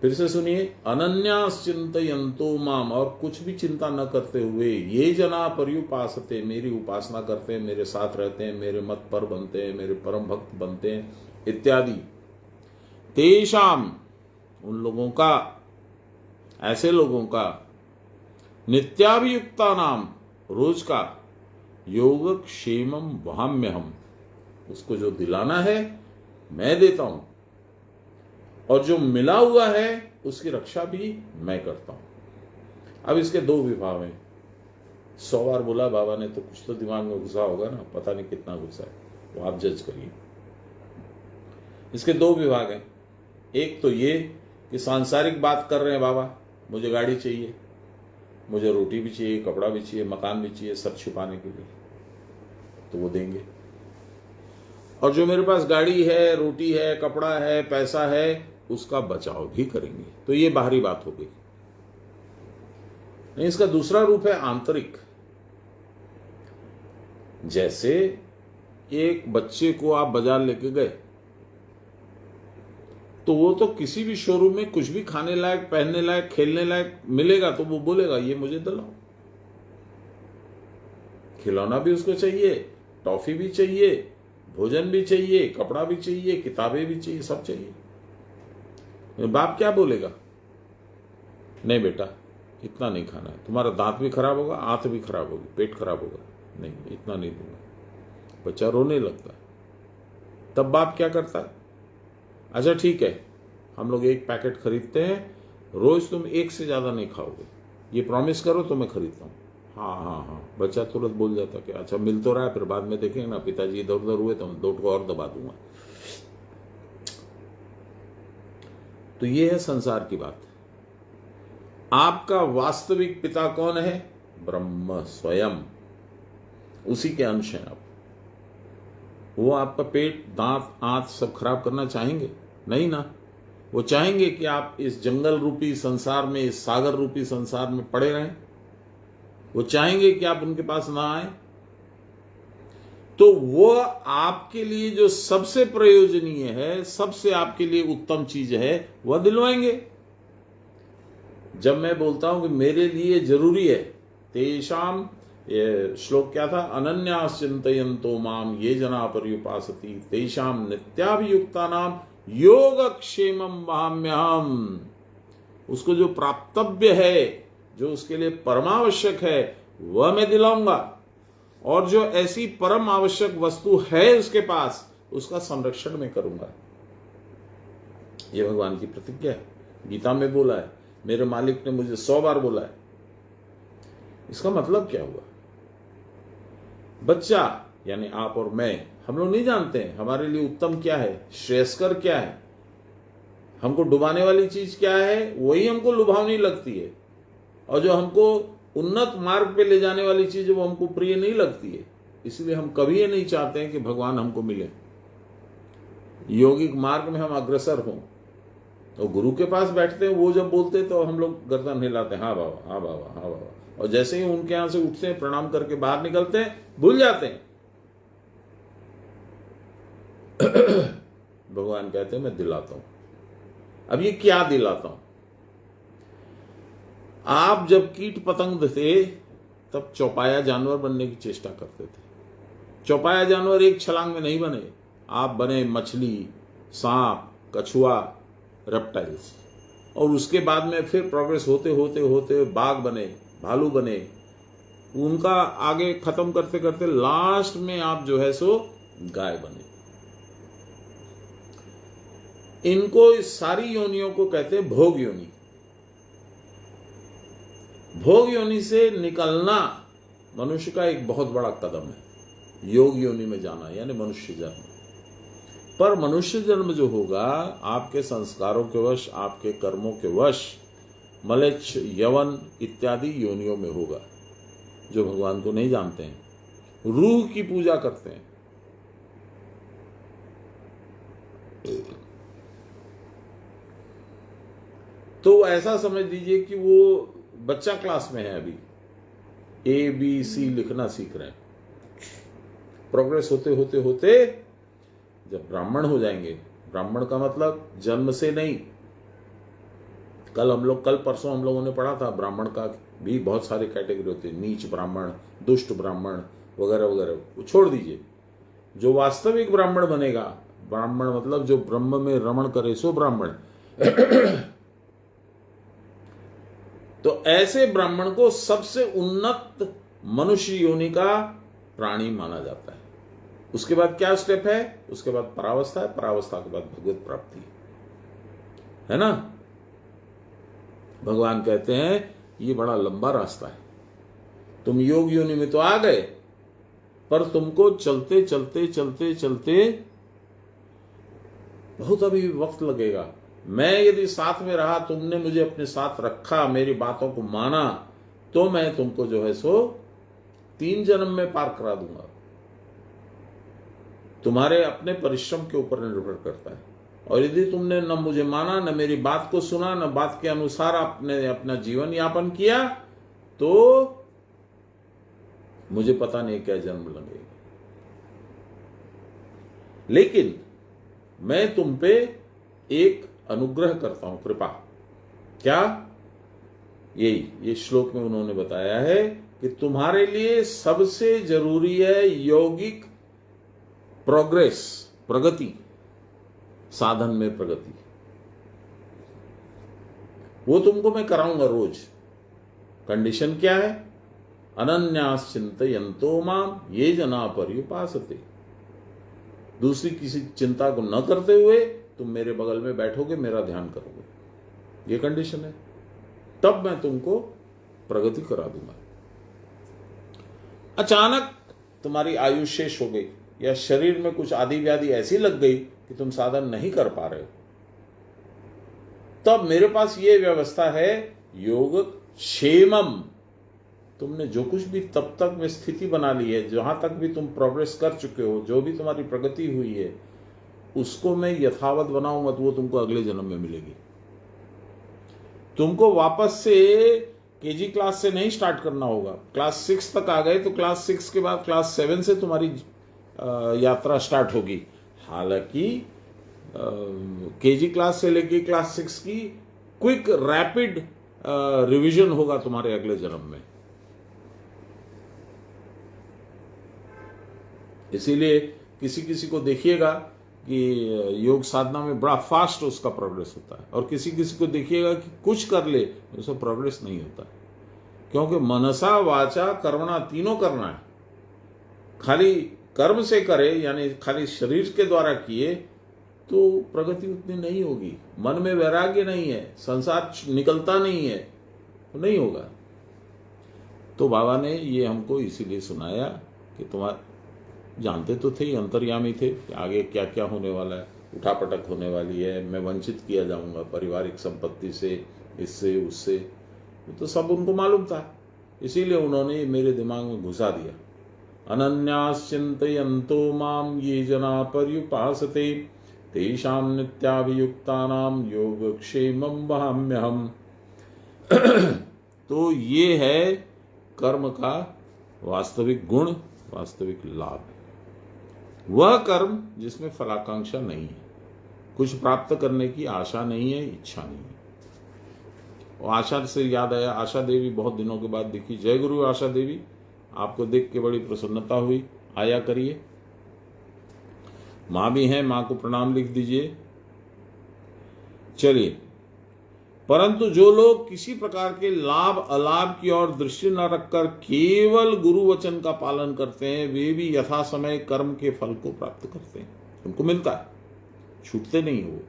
फिर से सुनिए, अनन्याश्चिन्तयन्तो माम, और कुछ भी चिंता न करते हुए, ये जना पर्युपासते, मेरी उपासना करते हैं, मेरे साथ रहते हैं, मेरे मत पर बनते हैं, मेरे परम भक्त बनते हैं इत्यादि। तेषाम, उन लोगों का, ऐसे लोगों का, नित्याभियुक्ता नाम, रोज का, योगक्षेमम वहाम्यहम्, उसको जो दिलाना है मैं देता हूं, और जो मिला हुआ है उसकी रक्षा भी मैं करता हूं। अब इसके 2 विभाग हैं। 100 बार बोला बाबा ने तो कुछ तो दिमाग में घुसा होगा ना, पता नहीं कितना घुसा है, तो आप जज करिए। इसके 2 विभाग हैं। एक तो ये कि सांसारिक बात कर रहे हैं बाबा, मुझे गाड़ी चाहिए, मुझे रोटी भी चाहिए, कपड़ा भी चाहिए, मकान भी चाहिए, सर छुपाने के लिए, तो वो देंगे। और जो मेरे पास गाड़ी है, रोटी है, कपड़ा है, पैसा है, उसका बचाव भी करेंगे। तो ये बाहरी बात हो गई। नहीं, इसका दूसरा रूप है आंतरिक। जैसे एक बच्चे को आप बाजार लेके गए, तो वो तो किसी भी शोरूम में कुछ भी खाने लायक, पहनने लायक, खेलने लायक मिलेगा तो वो बोलेगा ये मुझे दिलाओ। खिलौना भी उसको चाहिए, टॉफी भी चाहिए, भोजन भी चाहिए, कपड़ा भी चाहिए, किताबें भी चाहिए, सब चाहिए। बाप क्या बोलेगा? नहीं बेटा, इतना नहीं खाना है, तुम्हारा दांत भी खराब होगा, आंत भी खराब होगी, पेट खराब होगा, नहीं इतना नहीं दूंगा। बच्चा रोने लगता है। तब बाप क्या करता है? अच्छा ठीक है, हम लोग 1 पैकेट खरीदते हैं, रोज तुम 1 से ज्यादा नहीं खाओगे, ये प्रॉमिस करो तो मैं खरीदता हूँ। हाँ हाँ हाँ, बच्चा तुरंत बोल जाता कि अच्छा मिल तो रहा है, फिर बाद में देखेंगे ना, पिताजी इधर उधर हुए तो मैं 2 को और दबा दूंगा। तो ये है संसार की बात। आपका वास्तविक पिता कौन है? ब्रह्म स्वयं, उसी के अंश हैं आप। वो आपका पेट, दांत, आंत सब खराब करना चाहेंगे? नहीं ना। वो चाहेंगे कि आप इस जंगल रूपी संसार में, इस सागर रूपी संसार में पड़े रहें। वो चाहेंगे कि आप उनके पास ना आए। तो वो आपके लिए जो सबसे प्रयोजनीय है, सबसे आपके लिए उत्तम चीज है, वह दिलवाएंगे। जब मैं बोलता हूं कि मेरे लिए जरूरी है, तेषाम, ये श्लोक क्या था? अनन्याश्चिन्तयन्तो माम ये जना पर्युपासति तेषाम नित्याभियुक्तानाम योगक्षेमं वहाम्यहम्। उसको जो प्राप्तव्य है, जो उसके लिए परमावश्यक है, वह मैं दिलाऊंगा, और जो ऐसी परम आवश्यक वस्तु है उसके पास, उसका संरक्षण मैं करूंगा। यह भगवान की प्रतिज्ञा है, गीता में बोला है, मेरे मालिक ने मुझे 100 बार बोला है। इसका मतलब क्या हुआ? बच्चा यानी आप और मैं, हम लोग नहीं जानते हैं हमारे लिए उत्तम क्या है, श्रेयस्कर क्या है, हमको डुबाने वाली चीज क्या है, वही हमको लुभावनी लगती है, और जो हमको उन्नत मार्ग पे ले जाने वाली चीज वो हमको प्रिय नहीं लगती है, इसलिए हम कभी ये नहीं चाहते हैं कि भगवान हमको मिले। यौगिक मार्ग में हम अग्रसर हों, तो गुरु के पास बैठते हैं, वो जब बोलते हैं तो हम लोग गर्दन हिलाते हैं, हाँ बाबा, हाँ बाबा, हाँ बाबा, और जैसे ही उनके यहां से उठते हैं, प्रणाम करके बाहर निकलते हैं, भूल जाते हैं। भगवान कहते हैं मैं दिलाता हूं। अब ये क्या दिलाता हूं? आप जब कीट पतंग थे तब चौपाया जानवर बनने की चेष्टा करते थे। चौपाया जानवर एक छलांग में नहीं बने, आप बने मछली, सांप, कछुआ, रेप्टाइल्स, और उसके बाद में फिर प्रोग्रेस होते होते होते बाघ बने, भालू बने, उनका आगे खत्म करते करते लास्ट में आप जो है सो गाय बने। इनको, इस सारी योनियों को कहते हैं भोग योनि। भोग योनि से निकलना मनुष्य का एक बहुत बड़ा कदम है, योग योनि में जाना, यानी मनुष्य जन्म। पर मनुष्य जन्म जो होगा आपके संस्कारों के वश, आपके कर्मों के वश, मलेच्छ, यवन इत्यादि योनियों में होगा, जो भगवान को नहीं जानते हैं, रूह की पूजा करते हैं। तो ऐसा समझ लीजिए कि वो बच्चा क्लास में है, अभी ABC लिखना सीख रहे हैं। प्रोग्रेस होते होते होते जब ब्राह्मण हो जाएंगे, ब्राह्मण का मतलब जन्म से नहीं, कल परसों हम लोगों ने पढ़ा था, ब्राह्मण का भी बहुत सारे कैटेगरी होते हैं, नीच ब्राह्मण, दुष्ट ब्राह्मण वगैरह वगैरह, वो छोड़ दीजिए। जो वास्तविक ब्राह्मण बनेगा, ब्राह्मण मतलब जो ब्रह्म में रमण करे सो ब्राह्मण। तो ऐसे ब्राह्मण को सबसे उन्नत मनुष्य योनि का प्राणी माना जाता है। उसके बाद क्या स्टेप है? उसके बाद परावस्था है, परावस्था के बाद भगवत प्राप्ति है ना। भगवान कहते हैं ये बड़ा लंबा रास्ता है, तुम योग योनि में तो आ गए, पर तुमको चलते चलते चलते चलते बहुत अभी वक्त लगेगा। मैं यदि साथ में रहा, तुमने मुझे अपने साथ रखा, मेरी बातों को माना, तो मैं तुमको जो है सो 3 जन्म में पार करा दूंगा। तुम्हारे अपने परिश्रम के ऊपर निर्भर करता है। और यदि तुमने न मुझे माना, न मेरी बात को सुना, न बात के अनुसार आपने अपना जीवन यापन किया, तो मुझे पता नहीं क्या जन्म लगेगा। लेकिन मैं तुम पे एक अनुग्रह करता हूं, कृपा। क्या? यही ये श्लोक में उन्होंने बताया है कि तुम्हारे लिए सबसे जरूरी है यौगिक प्रोग्रेस, प्रगति, साधन में प्रगति। वो तुमको मैं कराऊंगा रोज। कंडीशन क्या है? अनन्यास चिंतयन्तो माम ये जना पर्युपासते। दूसरी किसी चिंता को न करते हुए तुम मेरे बगल में बैठोगे, मेरा ध्यान करोगे, ये कंडीशन है। तब मैं तुमको प्रगति करा दूंगा। अचानक तुम्हारी आयु शेष हो गई, या शरीर में कुछ आदि व्याधि ऐसी लग गई कि तुम साधन नहीं कर पा रहे हो, तब मेरे पास ये व्यवस्था है, योग क्षेमम। तुमने जो कुछ भी तब तक में स्थिति बना ली है, जहां तक भी तुम प्रोग्रेस कर चुके हो, जो भी तुम्हारी प्रगति हुई है, उसको मैं यथावत बनाऊंगा, तो वो तुमको अगले जन्म में मिलेगी। तुमको वापस से केजी क्लास से नहीं स्टार्ट करना होगा। क्लास 6 तक आ गए तो क्लास 6 के बाद क्लास 7 से तुम्हारी यात्रा स्टार्ट होगी। हालांकि केजी क्लास से लेके क्लास 6 की क्विक रैपिड रिवीजन होगा तुम्हारे अगले जन्म में। इसीलिए किसी किसी को देखिएगा कि योग साधना में बड़ा फास्ट उसका प्रोग्रेस होता है, और किसी किसी को देखिएगा कि कुछ कर ले उसका प्रोग्रेस नहीं होता, क्योंकि मनसा वाचा कर्मणा तीनों करना है। खाली कर्म से करे, यानी खाली शरीर के द्वारा किए, तो प्रगति उतनी नहीं होगी। मन में वैराग्य नहीं है, संसार निकलता नहीं है, तो नहीं होगा। तो बाबा ने ये हमको इसीलिए सुनाया कि तुम्हारे जानते तो थे, अंतर्यामी थे कि आगे क्या क्या होने वाला है, उठापटक होने वाली है, मैं वंचित किया जाऊंगा पारिवारिक संपत्ति से, इससे उससे, तो सब उनको मालूम था। इसीलिए उन्होंने ये मेरे दिमाग में घुसा दिया। अनन्याश्चिन्तयन्तो माम ये जना पर्युपासते तेषां नित्याभियुक्तानां योगक्षेमं वहाम्यहम्। तो ये है कर्म का वास्तविक गुण, वास्तविक लाभ। वह कर्म जिसमें फलाकांक्षा नहीं है, कुछ प्राप्त करने की आशा नहीं है, इच्छा नहीं है। और आशा से याद आया, आशा देवी बहुत दिनों के बाद दिखी। जय गुरु आशा देवी, आपको देख के बड़ी प्रसन्नता हुई, आया करिए। माँ भी हैं, माँ को प्रणाम लिख दीजिए। चलिए, परंतु जो लोग किसी प्रकार के लाभ अलाभ की ओर दृष्टि न रखकर केवल गुरु वचन का पालन करते हैं, वे भी यथा समय कर्म के फल को प्राप्त करते हैं। उनको मिलता है, छूटते नहीं वो।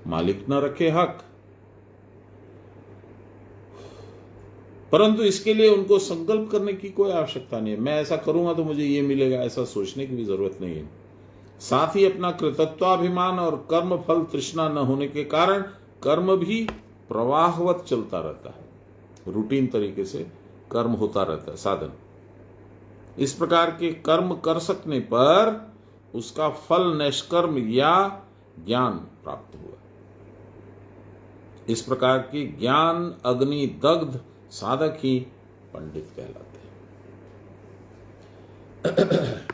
मालिक न रखे हक, परंतु इसके लिए उनको संकल्प करने की कोई आवश्यकता नहीं है। मैं ऐसा करूंगा तो मुझे ये मिलेगा, ऐसा सोचने की भी जरूरत नहीं है। साथ ही अपना कृतत्वाभिमान और कर्म फल तृष्णा न होने के कारण कर्म भी प्रवाहवत चलता रहता है, रूटीन तरीके से कर्म होता रहता है, साधन। इस प्रकार के कर्म कर सकने पर उसका फल निष्कर्म या ज्ञान प्राप्त हुआ। इस प्रकार के ज्ञान अग्नि दग्ध साधक ही पंडित कहलाते हैं।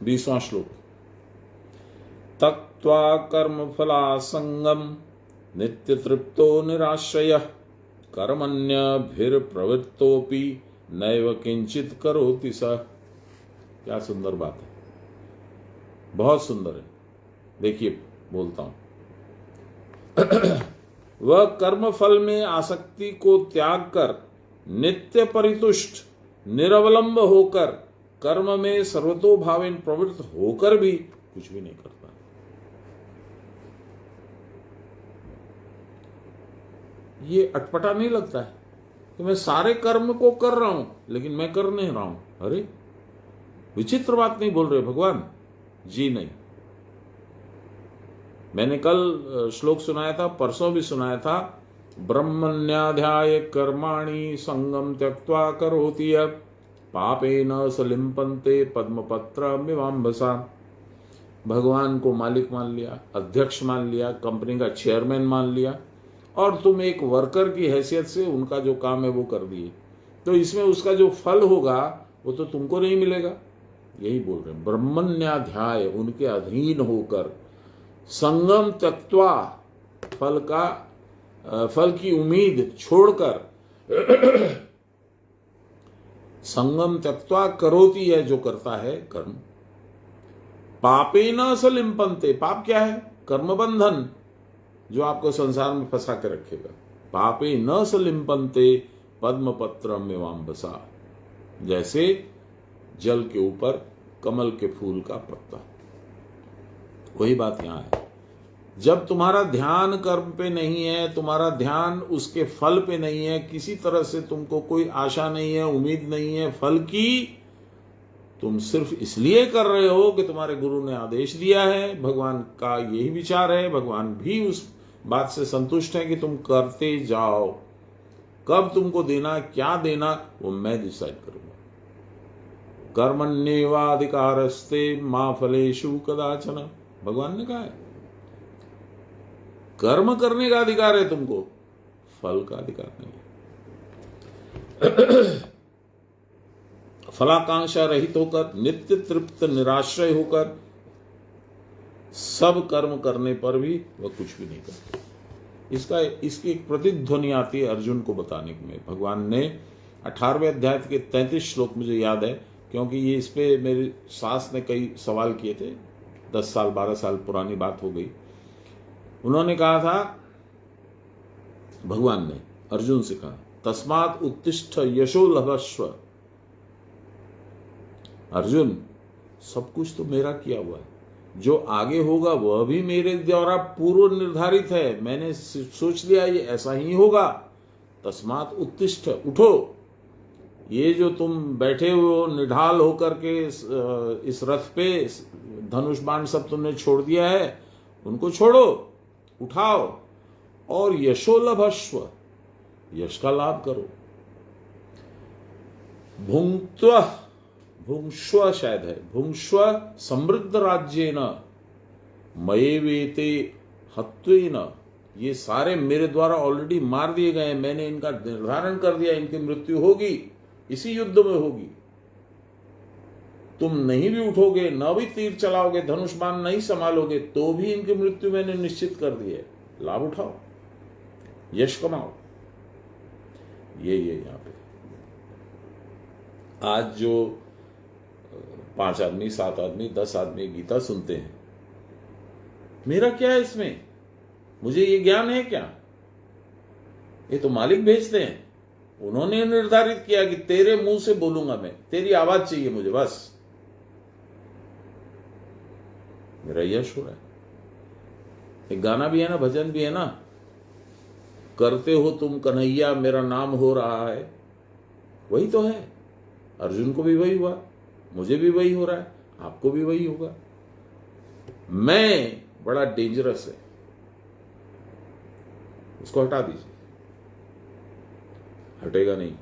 20वां श्लोक। तक्त्वा कर्म फलासंगम नित्य तृप्तो निराश्रयः कर्मण्यभिर्प्रवृत्तोपि नैव किंचित करोति सः। क्या सुंदर बात है, बहुत सुंदर है। देखिए, बोलता हूं। वह कर्म फल में आसक्ति को त्याग कर नित्य परितुष्ट निरवलंब होकर कर्म में सर्वतोभावेन प्रवृत्त होकर भी कुछ भी नहीं करता। ये अटपटा नहीं लगता है कि मैं सारे कर्म को कर रहा हूं लेकिन मैं कर नहीं रहा हूं? अरे विचित्र बात नहीं बोल रहे भगवान जी? नहीं, मैंने कल श्लोक सुनाया था, परसों भी सुनाया था। ब्रह्मण्याध्याय कर्माणि संगम त्यक्त्वा करोति यः पापेन स लिम्पन्ते पद्मपत्रमिवाम्भसा। भगवान को मालिक मान लिया, अध्यक्ष मान लिया, कंपनी का चेयरमैन मान लिया, और तुम एक वर्कर की हैसियत से उनका जो काम है वो कर दिए, तो इसमें उसका जो फल होगा वो तो तुमको नहीं मिलेगा। यही बोल रहे हैं, ब्रह्मण्याध्याय, उनके अधीन होकर, संगम त्यक्त्वा, फल की उम्मीद छोड़कर, संगम त्यक्त्वा करोति है जो करता है कर्म। पापेन स लिम्पन्ते, पाप क्या है? कर्म बंधन, जो आपको संसार में फंसा के रखेगा। पापे न स लिम्पन्ते पद्मपत्रमिवाम्भसा, जैसे जल के ऊपर कमल के फूल का पत्ता। वही बात यहां है। जब तुम्हारा ध्यान कर्म पे नहीं है, तुम्हारा ध्यान उसके फल पे नहीं है, किसी तरह से तुमको कोई आशा नहीं है, उम्मीद नहीं है फल की, तुम सिर्फ इसलिए कर रहे हो कि तुम्हारे गुरु ने आदेश दिया है, भगवान का यही विचार है, भगवान भी उस बात से संतुष्ट है कि तुम करते जाओ। कब तुमको देना, क्या देना, वो मैं डिसाइड करूंगा। कर्मण्येवाधिकारस्ते मा फलेषु कदाचन, भगवान ने कहा है। कर्म करने का अधिकार है तुमको, फल का अधिकार नहीं है। फलाकांक्षा रहित होकर, नित्य तृप्त निराश्रय होकर, सब कर्म करने पर भी वह कुछ भी नहीं करते। इसकी एक प्रतिध्वनि आती है अर्जुन को बताने में। भगवान ने 18वें अध्याय के 33 श्लोक मुझे याद है, क्योंकि ये इस पे मेरी सास ने कई सवाल किए थे, 10 साल 12 साल पुरानी बात हो गई। उन्होंने कहा था, भगवान ने अर्जुन से कहा, तस्मात् उत्तिष्ठ यशो लभस्व। अर्जुन, सब कुछ तो मेरा किया हुआ है, जो आगे होगा वह भी मेरे द्वारा पूर्व निर्धारित है। मैंने सोच लिया ये ऐसा ही होगा। तस्मात् उत्तिष्ठ, उठो। ये जो तुम बैठे हो निढाल होकर के इस रथ पे, धनुष बाण सब तुमने छोड़ दिया है, उनको छोड़ो, उठाओ और यशो लभस्व, यश का लाभ करो। भुंक्त्वा, भुंक्ष्व शायद है, भुंक्ष्व समृद्ध राज्य न मये वेते हत्वेन, ये सारे मेरे द्वारा ऑलरेडी मार दिए गए हैं, मैंने इनका निर्धारण कर दिया, इनकी मृत्यु होगी, इसी युद्ध में होगी। तुम नहीं भी उठोगे, न भी तीर चलाओगे, धनुष बाण नहीं संभालोगे, तो भी इनकी मृत्यु मैंने निश्चित कर दी है। लाभ उठाओ, यश कमाओ। ये यहां पे आज जो 5 आदमी, 7 आदमी, 10 आदमी गीता सुनते हैं, मेरा क्या है इसमें? मुझे ये ज्ञान है क्या? ये तो मालिक भेजते हैं। उन्होंने निर्धारित किया कि तेरे मुंह से बोलूंगा मैं, तेरी आवाज चाहिए मुझे, बस मेरा यश हो रहा है। एक गाना भी है ना, भजन भी है ना, करते हो तुम कन्हैया मेरा नाम हो रहा है। वही तो है। अर्जुन को भी वही हुआ, मुझे भी वही हो रहा है, आपको भी वही होगा। मैं बड़ा डेंजरस है, उसको हटा दीजिए, हटेगा नहीं।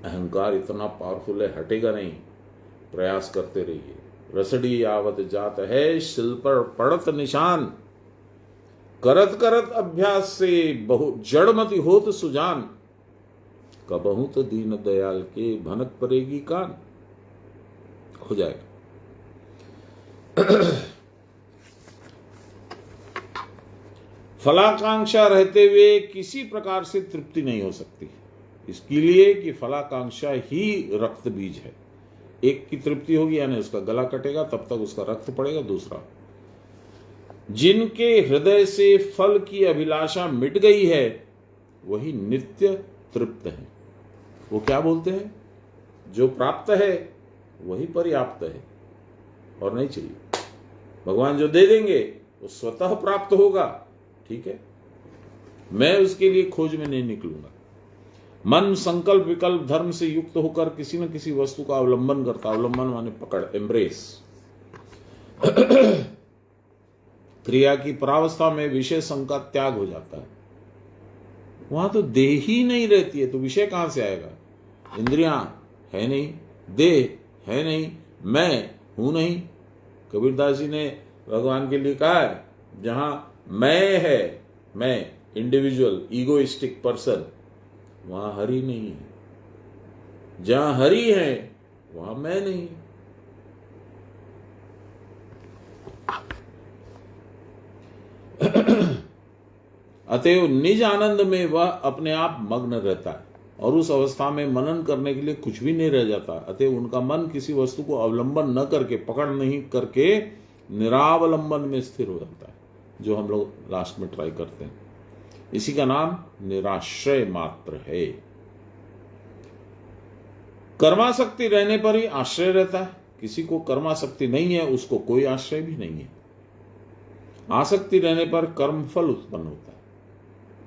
अहंकार इतना पावरफुल है, हटेगा नहीं। प्रयास करते रहिए। रसड़ी आवत जात है, शिल पर पड़त निशान, करत करत अभ्यास से बहु जड़मति होत सुजान, कबहू तो दीन दयाल के भनक पड़ेगी कान। हो जाएगा। फलाकांक्षा रहते हुए किसी प्रकार से तृप्ति नहीं हो सकती, इसके लिए कि फलाकांक्षा ही रक्त बीज है। एक की तृप्ति होगी यानी उसका गला कटेगा, तब तक उसका रक्त पड़ेगा। दूसरा, जिनके हृदय से फल की अभिलाषा मिट गई है वही नित्य तृप्त है। वो क्या बोलते हैं? जो प्राप्त है वही पर्याप्त है और नहीं चाहिए। भगवान जो दे देंगे वो स्वतः प्राप्त होगा, ठीक है, मैं उसके लिए खोज में नहीं निकलूंगा। मन संकल्प विकल्प धर्म से युक्त होकर किसी न किसी वस्तु का अवलंबन करता, अवलंबन माने पकड़, एम्ब्रेस। क्रिया की परावस्था में विषय संग का त्याग हो जाता है। वहां तो देह ही नहीं रहती है, तो विषय कहां से आएगा? इंद्रियां है नहीं, देह है नहीं, मैं हूं नहीं। कबीरदास जी ने भगवान के लिए कहा है, जहां मैं है, मैं इंडिविजुअल ईगोइस्टिक पर्सन, वहां हरि नहीं है। जहां हरि है वहां मैं नहीं है। अतएव निज आनंद में वह अपने आप मग्न रहता है और उस अवस्था में मनन करने के लिए कुछ भी नहीं रह जाता। अतएव उनका मन किसी वस्तु को अवलंबन न करके, पकड़ नहीं करके, निरावलंबन में स्थिर हो जाता है, जो हम लोग लास्ट में ट्राई करते हैं। इसी का नाम निराश्रय मात्र है। कर्माशक्ति रहने पर ही आश्रय रहता है। किसी को कर्माशक्ति नहीं है उसको कोई आश्रय भी नहीं है। आसक्ति रहने पर कर्म फल उत्पन्न होता है,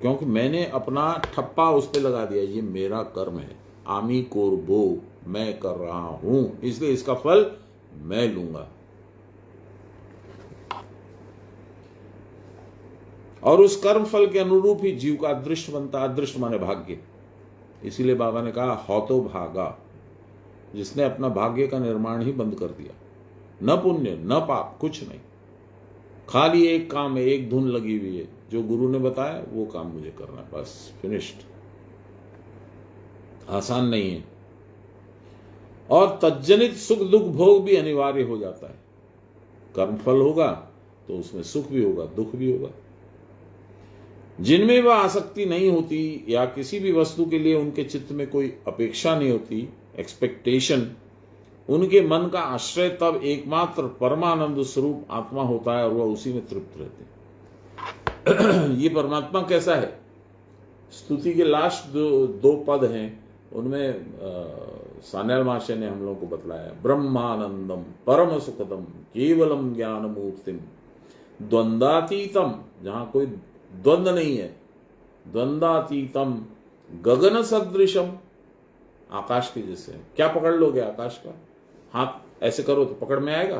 क्योंकि मैंने अपना ठप्पा उस पर लगा दिया, ये मेरा कर्म है, आमी कोरबो, मैं कर रहा हूं, इसलिए इसका फल मैं लूंगा। और उस कर्म फल के अनुरूप ही जीव का अदृष्ट बनता। अदृष्ट माने भाग्य। इसीलिए बाबा ने कहा हौतो भागा, जिसने अपना भाग्य का निर्माण ही बंद कर दिया। न पुण्य न पाप, कुछ नहीं, खाली एक काम है, एक धुन लगी हुई है, जो गुरु ने बताया वो काम मुझे करना है, बस फिनिश्ड। आसान नहीं है। और तज्जनित सुख दुख भोग भी अनिवार्य हो जाता है। कर्म फल होगा तो उसमें सुख भी होगा, दुख भी होगा। जिनमें वह आसक्ति नहीं होती या किसी भी वस्तु के लिए उनके चित्त में कोई अपेक्षा नहीं होती, एक्सपेक्टेशन, उनके मन का आश्रय तब एकमात्र परमानंद स्वरूप आत्मा होता है और वह उसी में तृप्त रहते हैं। ये परमात्मा कैसा है? स्तुति के लास्ट दो पद हैं, उनमें सान्याल महाशय ने हम लोगों को बतलाया, ब्रह्मानंदम परम सुखदम केवलम ज्ञान मूर्तिम द्वंद्वातीतम, जहां कोई द्वंद्व नहीं है, द्वंद्वातीतम गगन सदृशम, आकाश के जैसे। क्या पकड़ लोगे आकाश का? हाथ ऐसे करो तो पकड़ में आएगा।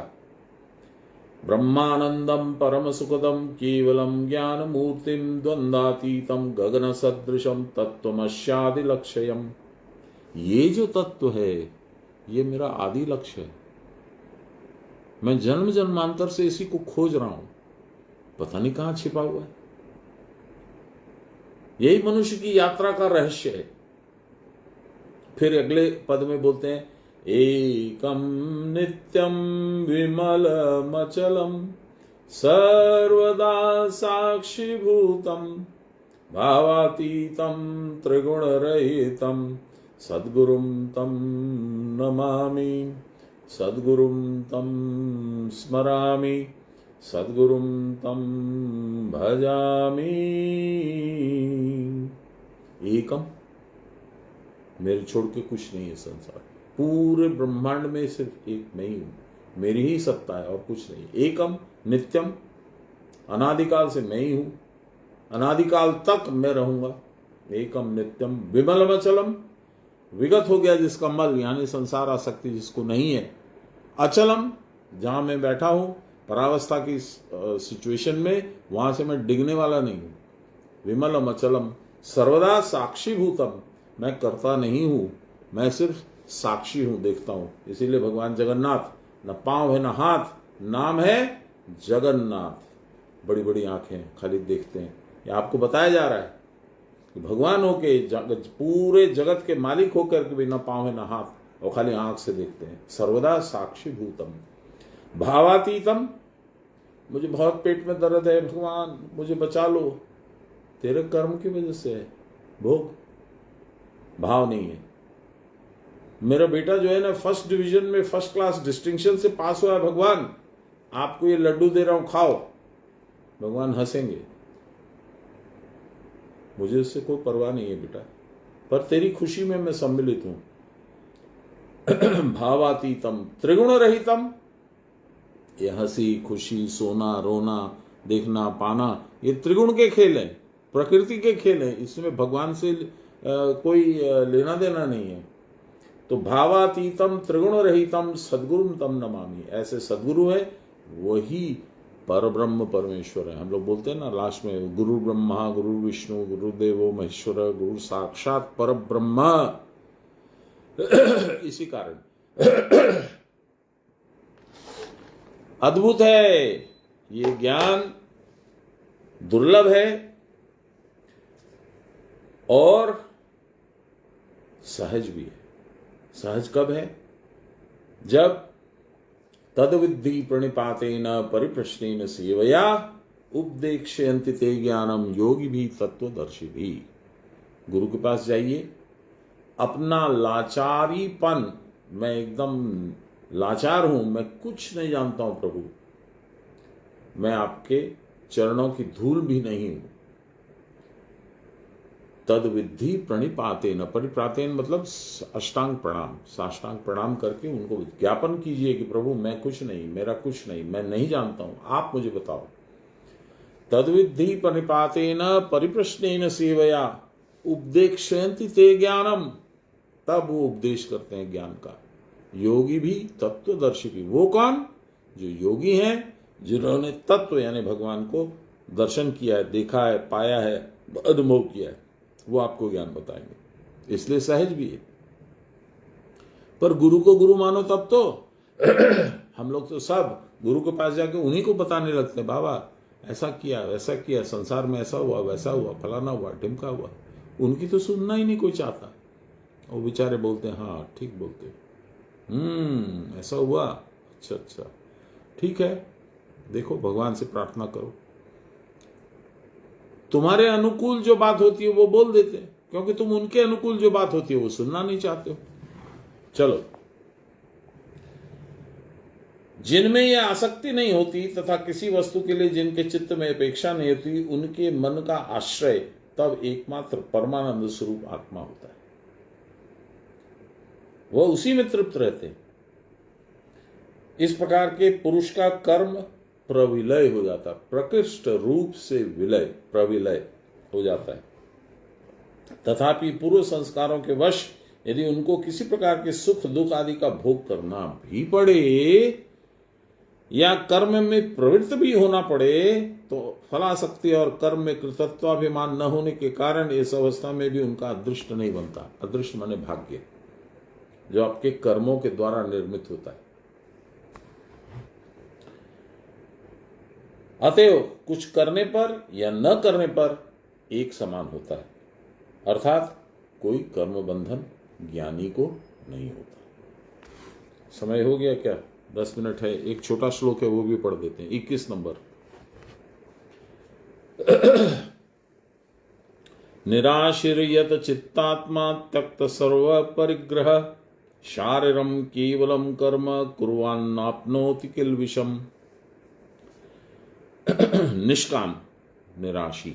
ब्रह्मानंदम परम सुखदम केवलम ज्ञान मूर्तिम द्वंद्वातीतम गगन सदृशम तत्वमस्यादि लक्ष्यम ये जो तत्व है ये मेरा आदि लक्ष्य है, मैं जन्म जन्मांतर से इसी को खोज रहा हूं, पता नहीं कहां छिपा हुआ है। यही मनुष्य की यात्रा का रहस्य है। फिर अगले पद में बोलते हैं एकम नित्यम विमलमचलम सर्वदा साक्षीभूतम भावातीतम त्रिगुणरहितम सद्गुरुं तं नमामि, सद्गुरुं तं स्मरामि, सद्गुरुं तं भजामि। एकम, मेरे छोड़ के कुछ नहीं है संसार, पूरे ब्रह्मांड में सिर्फ एक मैं ही हूं, मेरी ही सत्ता है और कुछ नहीं। एकम नित्यम, अनादिकाल से मैं ही हूं, अनादिकाल तक मैं रहूंगा। एकम नित्यम विमलमचलम, विगत हो गया जिसका मल यानी संसार आसक्ति जिसको नहीं है। अचलम, जहां मैं बैठा हूं परावस्था की सिचुएशन में, वहां से मैं डिगने वाला नहीं हूं। विमलम अचलम सर्वदा साक्षीभूतम, मैं करता नहीं हूं, मैं सिर्फ साक्षी हूं, देखता हूं। इसीलिए भगवान जगन्नाथ, न पांव है न हाथ, नाम है जगन्नाथ। बड़ी बड़ी आंखें, खाली देखते हैं। ये आपको बताया जा रहा है कि भगवान होके पूरे जगत के मालिक होकर के भी न पांव है न हाथ और खाली आंख से देखते हैं। सर्वदा साक्षी भूतम भावातीतम, मुझे बहुत पेट में दर्द है भगवान मुझे बचा लो, तेरे कर्म की वजह से है, भोग, भाव नहीं है। मेरा बेटा जो है ना फर्स्ट डिवीजन में फर्स्ट क्लास डिस्टिंक्शन से पास हुआ है, भगवान आपको ये लड्डू दे रहा हूं खाओ, भगवान हंसेंगे, मुझे उससे कोई परवाह नहीं है बेटा, पर तेरी खुशी में मैं सम्मिलित हूं। भावातीतम त्रिगुण रहितम, ये हंसी खुशी सोना रोना देखना पाना ये त्रिगुण के खेल हैं, प्रकृति के खेल हैं, इसमें भगवान से कोई लेना देना नहीं है। तो भावातीतम त्रिगुण रहितम सद्गुरुम तम नमामि, ऐसे सद्गुरु है वही परब्रह्म परमेश्वर है। हम लोग बोलते हैं ना लास्ट में, गुरु ब्रह्मा गुरु विष्णु गुरुदेवो महेश्वर गुरु साक्षात परब्रह्म। इसी कारण अद्भुत है ये ज्ञान, दुर्लभ है और सहज भी है। सहज कब है? जब तद्विद्धि प्रणिपातेन परिप्रश्नेन सेवया उपदेक्ष्यन्ति ते ज्ञानम योगी भी तत्वदर्शी भी। गुरु के पास जाइए, अपना लाचारीपन, मैं एकदम लाचार हूं, मैं कुछ नहीं जानता हूं प्रभु, मैं आपके चरणों की धूल भी नहीं हूं। तद्विद्धि प्रणिपातेन, परिप्रातेन मतलब अष्टांग प्रणाम, साष्टांग प्रणाम करके उनको ज्ञापन कीजिए कि प्रभु मैं कुछ नहीं, मेरा कुछ नहीं, मैं नहीं जानता हूं, आप मुझे बताओ। तद्विद्धि प्रणिपातेन परिप्रश्नेन सेवया उपदेक्ष्यन्ति ते ज्ञानम, तब वो उपदेश करते हैं ज्ञान का। योगी भी तत्वदर्शी भी, वो कौन? जो योगी हैं, जिन्होंने तत्व यानी भगवान को दर्शन किया है, देखा है, पाया है, अनुभव किया है, वो आपको ज्ञान बताएंगे। इसलिए सहज भी है। पर गुरु को गुरु मानो तब तो हम लोग तो सब गुरु के पास जाके उन्हीं को बताने लगते हैं, बाबा ऐसा किया वैसा किया, संसार में ऐसा हुआ वैसा हुआ, फलाना हुआ ढिमका हुआ। उनकी तो सुनना ही नहीं कोई चाहता। वो बेचारे बोलते हैं हाँ ठीक बोलते, ऐसा हुआ, अच्छा अच्छा ठीक है, देखो भगवान से प्रार्थना करो। तुम्हारे अनुकूल जो बात होती है वो बोल देते हैं, क्योंकि तुम उनके अनुकूल जो बात होती है वो सुनना नहीं चाहते हो। चलो, जिनमें यह आसक्ति नहीं होती तथा किसी वस्तु के लिए जिनके चित्त में अपेक्षा नहीं होती, उनके मन का आश्रय तब एकमात्र परमानंद स्वरूप आत्मा होता है। वह उसी में तृप्त रहते हैं। इस प्रकार के पुरुष का कर्म प्रविलय हो जाता है, प्रकृष्ट रूप से विलय प्रविलय हो जाता है। तथापि पूर्व संस्कारों के वश यदि उनको किसी प्रकार के सुख दुख आदि का भोग करना भी पड़े या कर्म में प्रवृत्त भी होना पड़े, तो फलासक्ति और कर्म में कृतत्वाभिमान न होने के कारण इस अवस्था में भी उनका अदृष्ट नहीं बनता। अदृष्ट माने भाग्य, जो आपके कर्मों के द्वारा निर्मित होता है। अतएव कुछ करने पर या न करने पर एक समान होता है, अर्थात कोई कर्म बंधन ज्ञानी को नहीं होता। समय हो गया क्या? 10 मिनट है। एक छोटा श्लोक है, वो भी पढ़ देते हैं। 21 नंबर। निराशीर्यत चित्तात्मा त्यक्त सर्व परिग्रह शारीरम केवलम कर्म कुर्वान्नाप्नोति किल विषम। निष्काम, निराशी,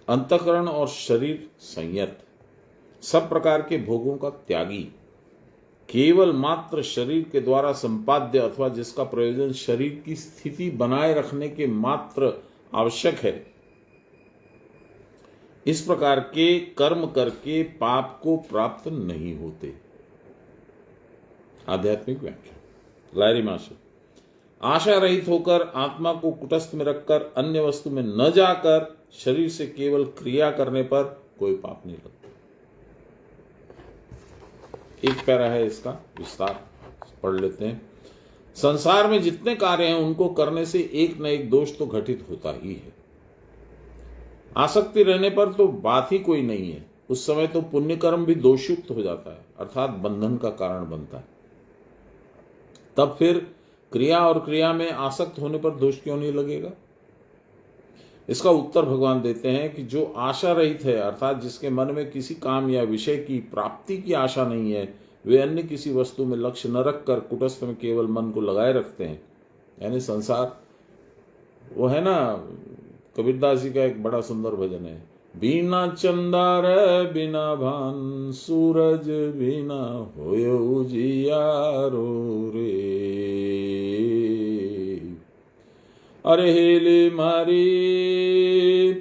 अंतःकरण और शरीर संयत, सब प्रकार के भोगों का त्यागी, केवल मात्र शरीर के द्वारा संपाद्य अथवा जिसका प्रयोजन शरीर की स्थिति बनाए रखने के मात्र आवश्यक है, इस प्रकार के कर्म करके पाप को प्राप्त नहीं होते। आध्यात्मिक व्याख्या। लाहिरी मास्टर। आशा रहित होकर आत्मा को कुटस्थ में रखकर अन्य वस्तु में न जाकर शरीर से केवल क्रिया करने पर कोई पाप नहीं लगता। एक पैरा है, इसका विस्तार पढ़ लेते हैं। संसार में जितने कार्य हैं उनको करने से एक न एक दोष तो घटित होता ही है। आसक्ति रहने पर तो बात ही कोई नहीं है। उस समय तो पुण्य कर्म भी दोषयुक्त हो जाता है, अर्थात बंधन का कारण बनता है। तब फिर क्रिया और क्रिया में आसक्त होने पर दोष क्यों नहीं लगेगा? इसका उत्तर भगवान देते हैं कि जो आशा रहित है, अर्थात जिसके मन में किसी काम या विषय की प्राप्ति की आशा नहीं है, वे अन्य किसी वस्तु में लक्ष्य न रखकर कुटस्थ में केवल मन को लगाए रखते हैं। यानी संसार, वो है ना, कबीरदास जी का एक बड़ा सुंदर भजन है, बिना चंदार बिना भान सूरज बिना होयो उजियारो रे, अरे हेले मारी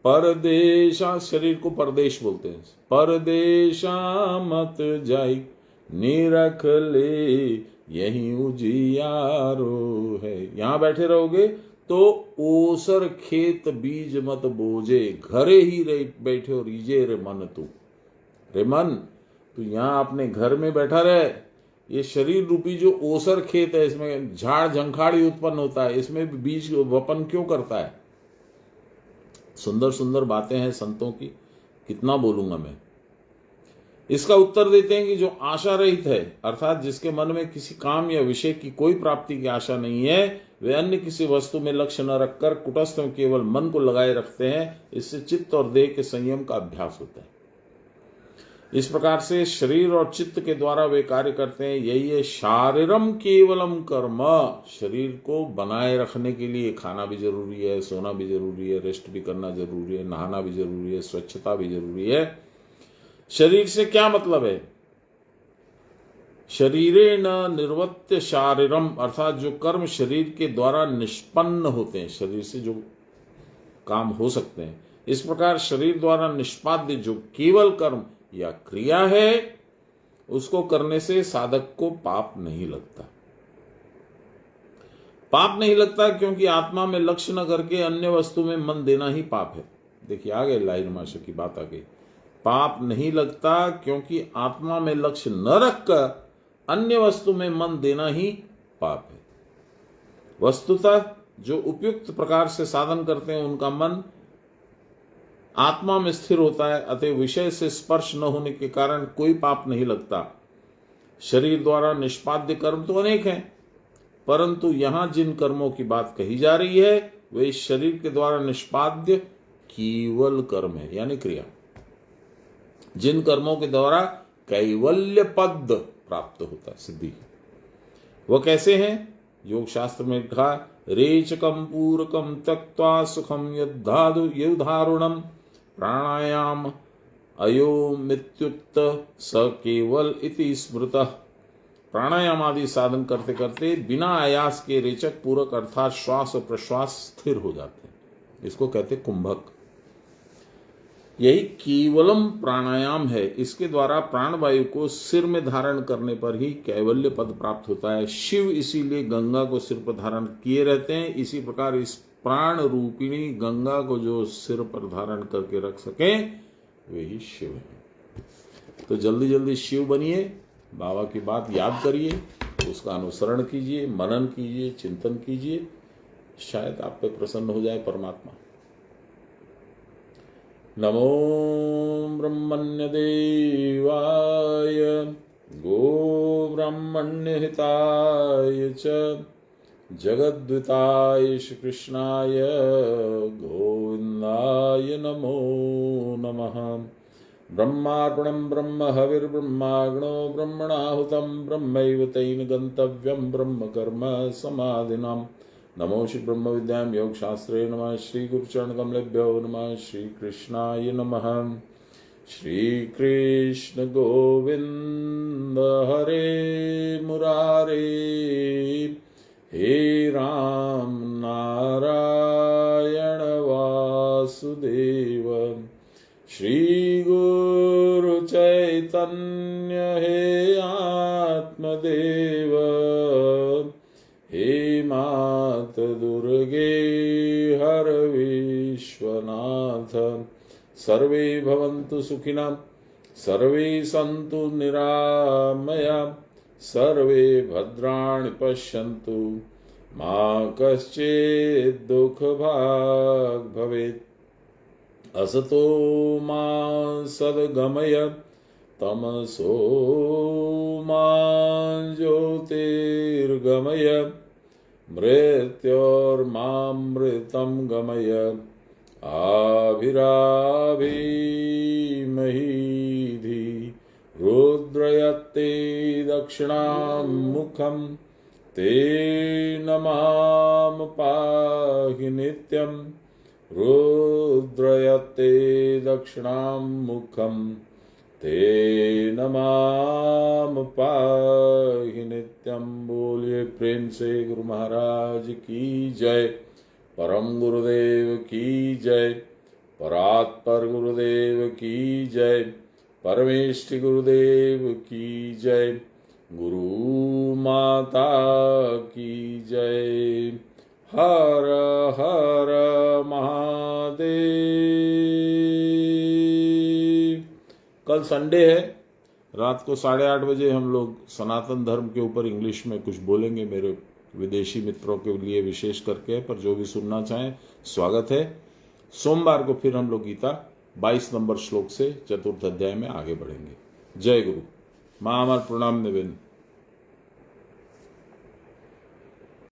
परदेशा, शरीर को परदेश बोलते हैं, परदेशा मत जाई निरख ले यही उजियारो है। यहां बैठे रहोगे तो ओसर खेत बीज मत बोझे, घरे ही बैठे हो रीजे रे मन तू। रे मन, तू यहां अपने घर में बैठा रहे। ये शरीर रूपी जो ओसर खेत है, इसमें झाड़ झंखाड़ी उत्पन्न होता है, इसमें भी बीज वपन क्यों करता है? सुंदर सुंदर बातें हैं संतों की, कितना बोलूंगा मैं। इसका उत्तर देते हैं कि जो आशा रहित है, अर्थात जिसके मन में किसी काम या विषय की कोई प्राप्ति की आशा नहीं है, वे अन्य किसी वस्तु में लक्ष्य न रखकर कुटस्थ में केवल मन को लगाए रखते हैं। इससे चित्त और देह के संयम का अभ्यास होता है। इस प्रकार से शरीर और चित्त के द्वारा वे कार्य करते हैं। यही है शारीरम केवलम कर्म। शरीर को बनाए रखने के लिए खाना भी जरूरी है, सोना भी जरूरी है, रेस्ट भी करना जरूरी है, नहाना भी जरूरी है, स्वच्छता भी जरूरी है। शरीर से क्या मतलब है? शरीरे न निर्वत्य शारीरम, अर्थात जो कर्म शरीर के द्वारा निष्पन्न होते हैं, शरीर से जो काम हो सकते हैं। इस प्रकार शरीर द्वारा निष्पाद्य जो केवल कर्म या क्रिया है, उसको करने से साधक को पाप नहीं लगता। पाप नहीं लगता क्योंकि आत्मा में लक्ष्य न करके अन्य वस्तु में मन देना ही पाप है। देखिए आगे लाहिरी मास्टर की बात आ गई। पाप नहीं लगता क्योंकि आत्मा में लक्ष्य न रखकर अन्य वस्तु में मन देना ही पाप है। वस्तुतः जो उपयुक्त प्रकार से साधन करते हैं उनका मन आत्मा में स्थिर होता है, अतः विषय से स्पर्श न होने के कारण कोई पाप नहीं लगता। शरीर द्वारा निष्पाद्य कर्म तो अनेक हैं, परंतु यहां जिन कर्मों की बात कही जा रही है वे इस शरीर के द्वारा निष्पाद्य केवल कर्म है, यानी क्रिया। जिन कर्मों के द्वारा कैवल्य पद प्राप्त होता है, सिद्धि, वह कैसे हैं? योग शास्त्र में लिखा, रेचकम पूरकम त्यक्त्वा सुखम युद्धारुणम प्राणायाम अयोमित्युक्त स केवल इति स्मृतः। प्राणायाम आदि साधन करते करते बिना आयास के रेचक पूरक अर्थात श्वास और प्रश्वास स्थिर हो जाते हैं। इसको कहते कुंभक। यही केवलम प्राणायाम है। इसके द्वारा प्राणवायु को सिर में धारण करने पर ही कैवल्य पद प्राप्त होता है। शिव इसीलिए गंगा को सिर पर धारण किए रहते हैं। इसी प्रकार इस प्राण रूपिणी गंगा को जो सिर पर धारण करके रख सके वे ही शिव है। तो जल्दी जल्दी शिव बनिए, बाबा की बात याद करिए, उसका अनुसरण कीजिए, मनन कीजिए, चिंतन कीजिए, शायद आप पे प्रसन्न हो जाए परमात्मा। नमो ब्रह्मण्य देवाय गो ब्रह्मण्य हिताय च जगद्विताय श्री कृष्णाय गोविंदाय नमो नमः। ब्रह्मार्पणं ब्रह्म हविर्ब्रह्माग्नो ब्रह्मणाहुतं ब्रह्मैव तेन गन्तव्यं ब्रह्म कर्म समाधिनाम्। नमो श्री ब्रह्म विद्यां योग शास्त्रे नमः। श्री गुरुचरण कमलेभ्यो नमः। श्री कृष्णाय नमः। श्री कृष्ण गोविंद हरे मुरारे, हे राम नारायण वासुदेव। श्री गुरु चैतन्य हे आत्मदेव, हे मात दुर्गे हर विश्वनाथ। सर्वे भवन्तु सुखिनः, सर्वे सन्तु निरामया, सर्वे भद्राणि पश्यन्तु, मा कश्चित् दुःखभाग् भवेत्। असतो मा सद्गमय, तमसो मा ज्योतिर्गमय, मृत्योर्मामृतं गमय। आविराविमहीधि रुद्रयते दक्षिणां मुखं, तेन मां पाहि नित्यं। रुद्रयते दक्षिणां मुखं, तेन मां पाहि नित्यं। बोलिए प्रेम से गुरु महाराज की जय, परम गुरुदेव की जय, परात्पर गुरुदेव की जय, परमेष्टि गुरुदेव की जय, गुरु माता की जय। हर हर महादेव। कल संडे है, रात को 8:30 बजे हम लोग सनातन धर्म के ऊपर इंग्लिश में कुछ बोलेंगे, मेरे विदेशी मित्रों के लिए विशेष करके, पर जो भी सुनना चाहें स्वागत है। सोमवार को फिर हम लोग गीता 22 नंबर श्लोक से चतुर्थ अध्याय में आगे बढ़ेंगे। जय गुरु। मां अमर प्रणाम निवेदन।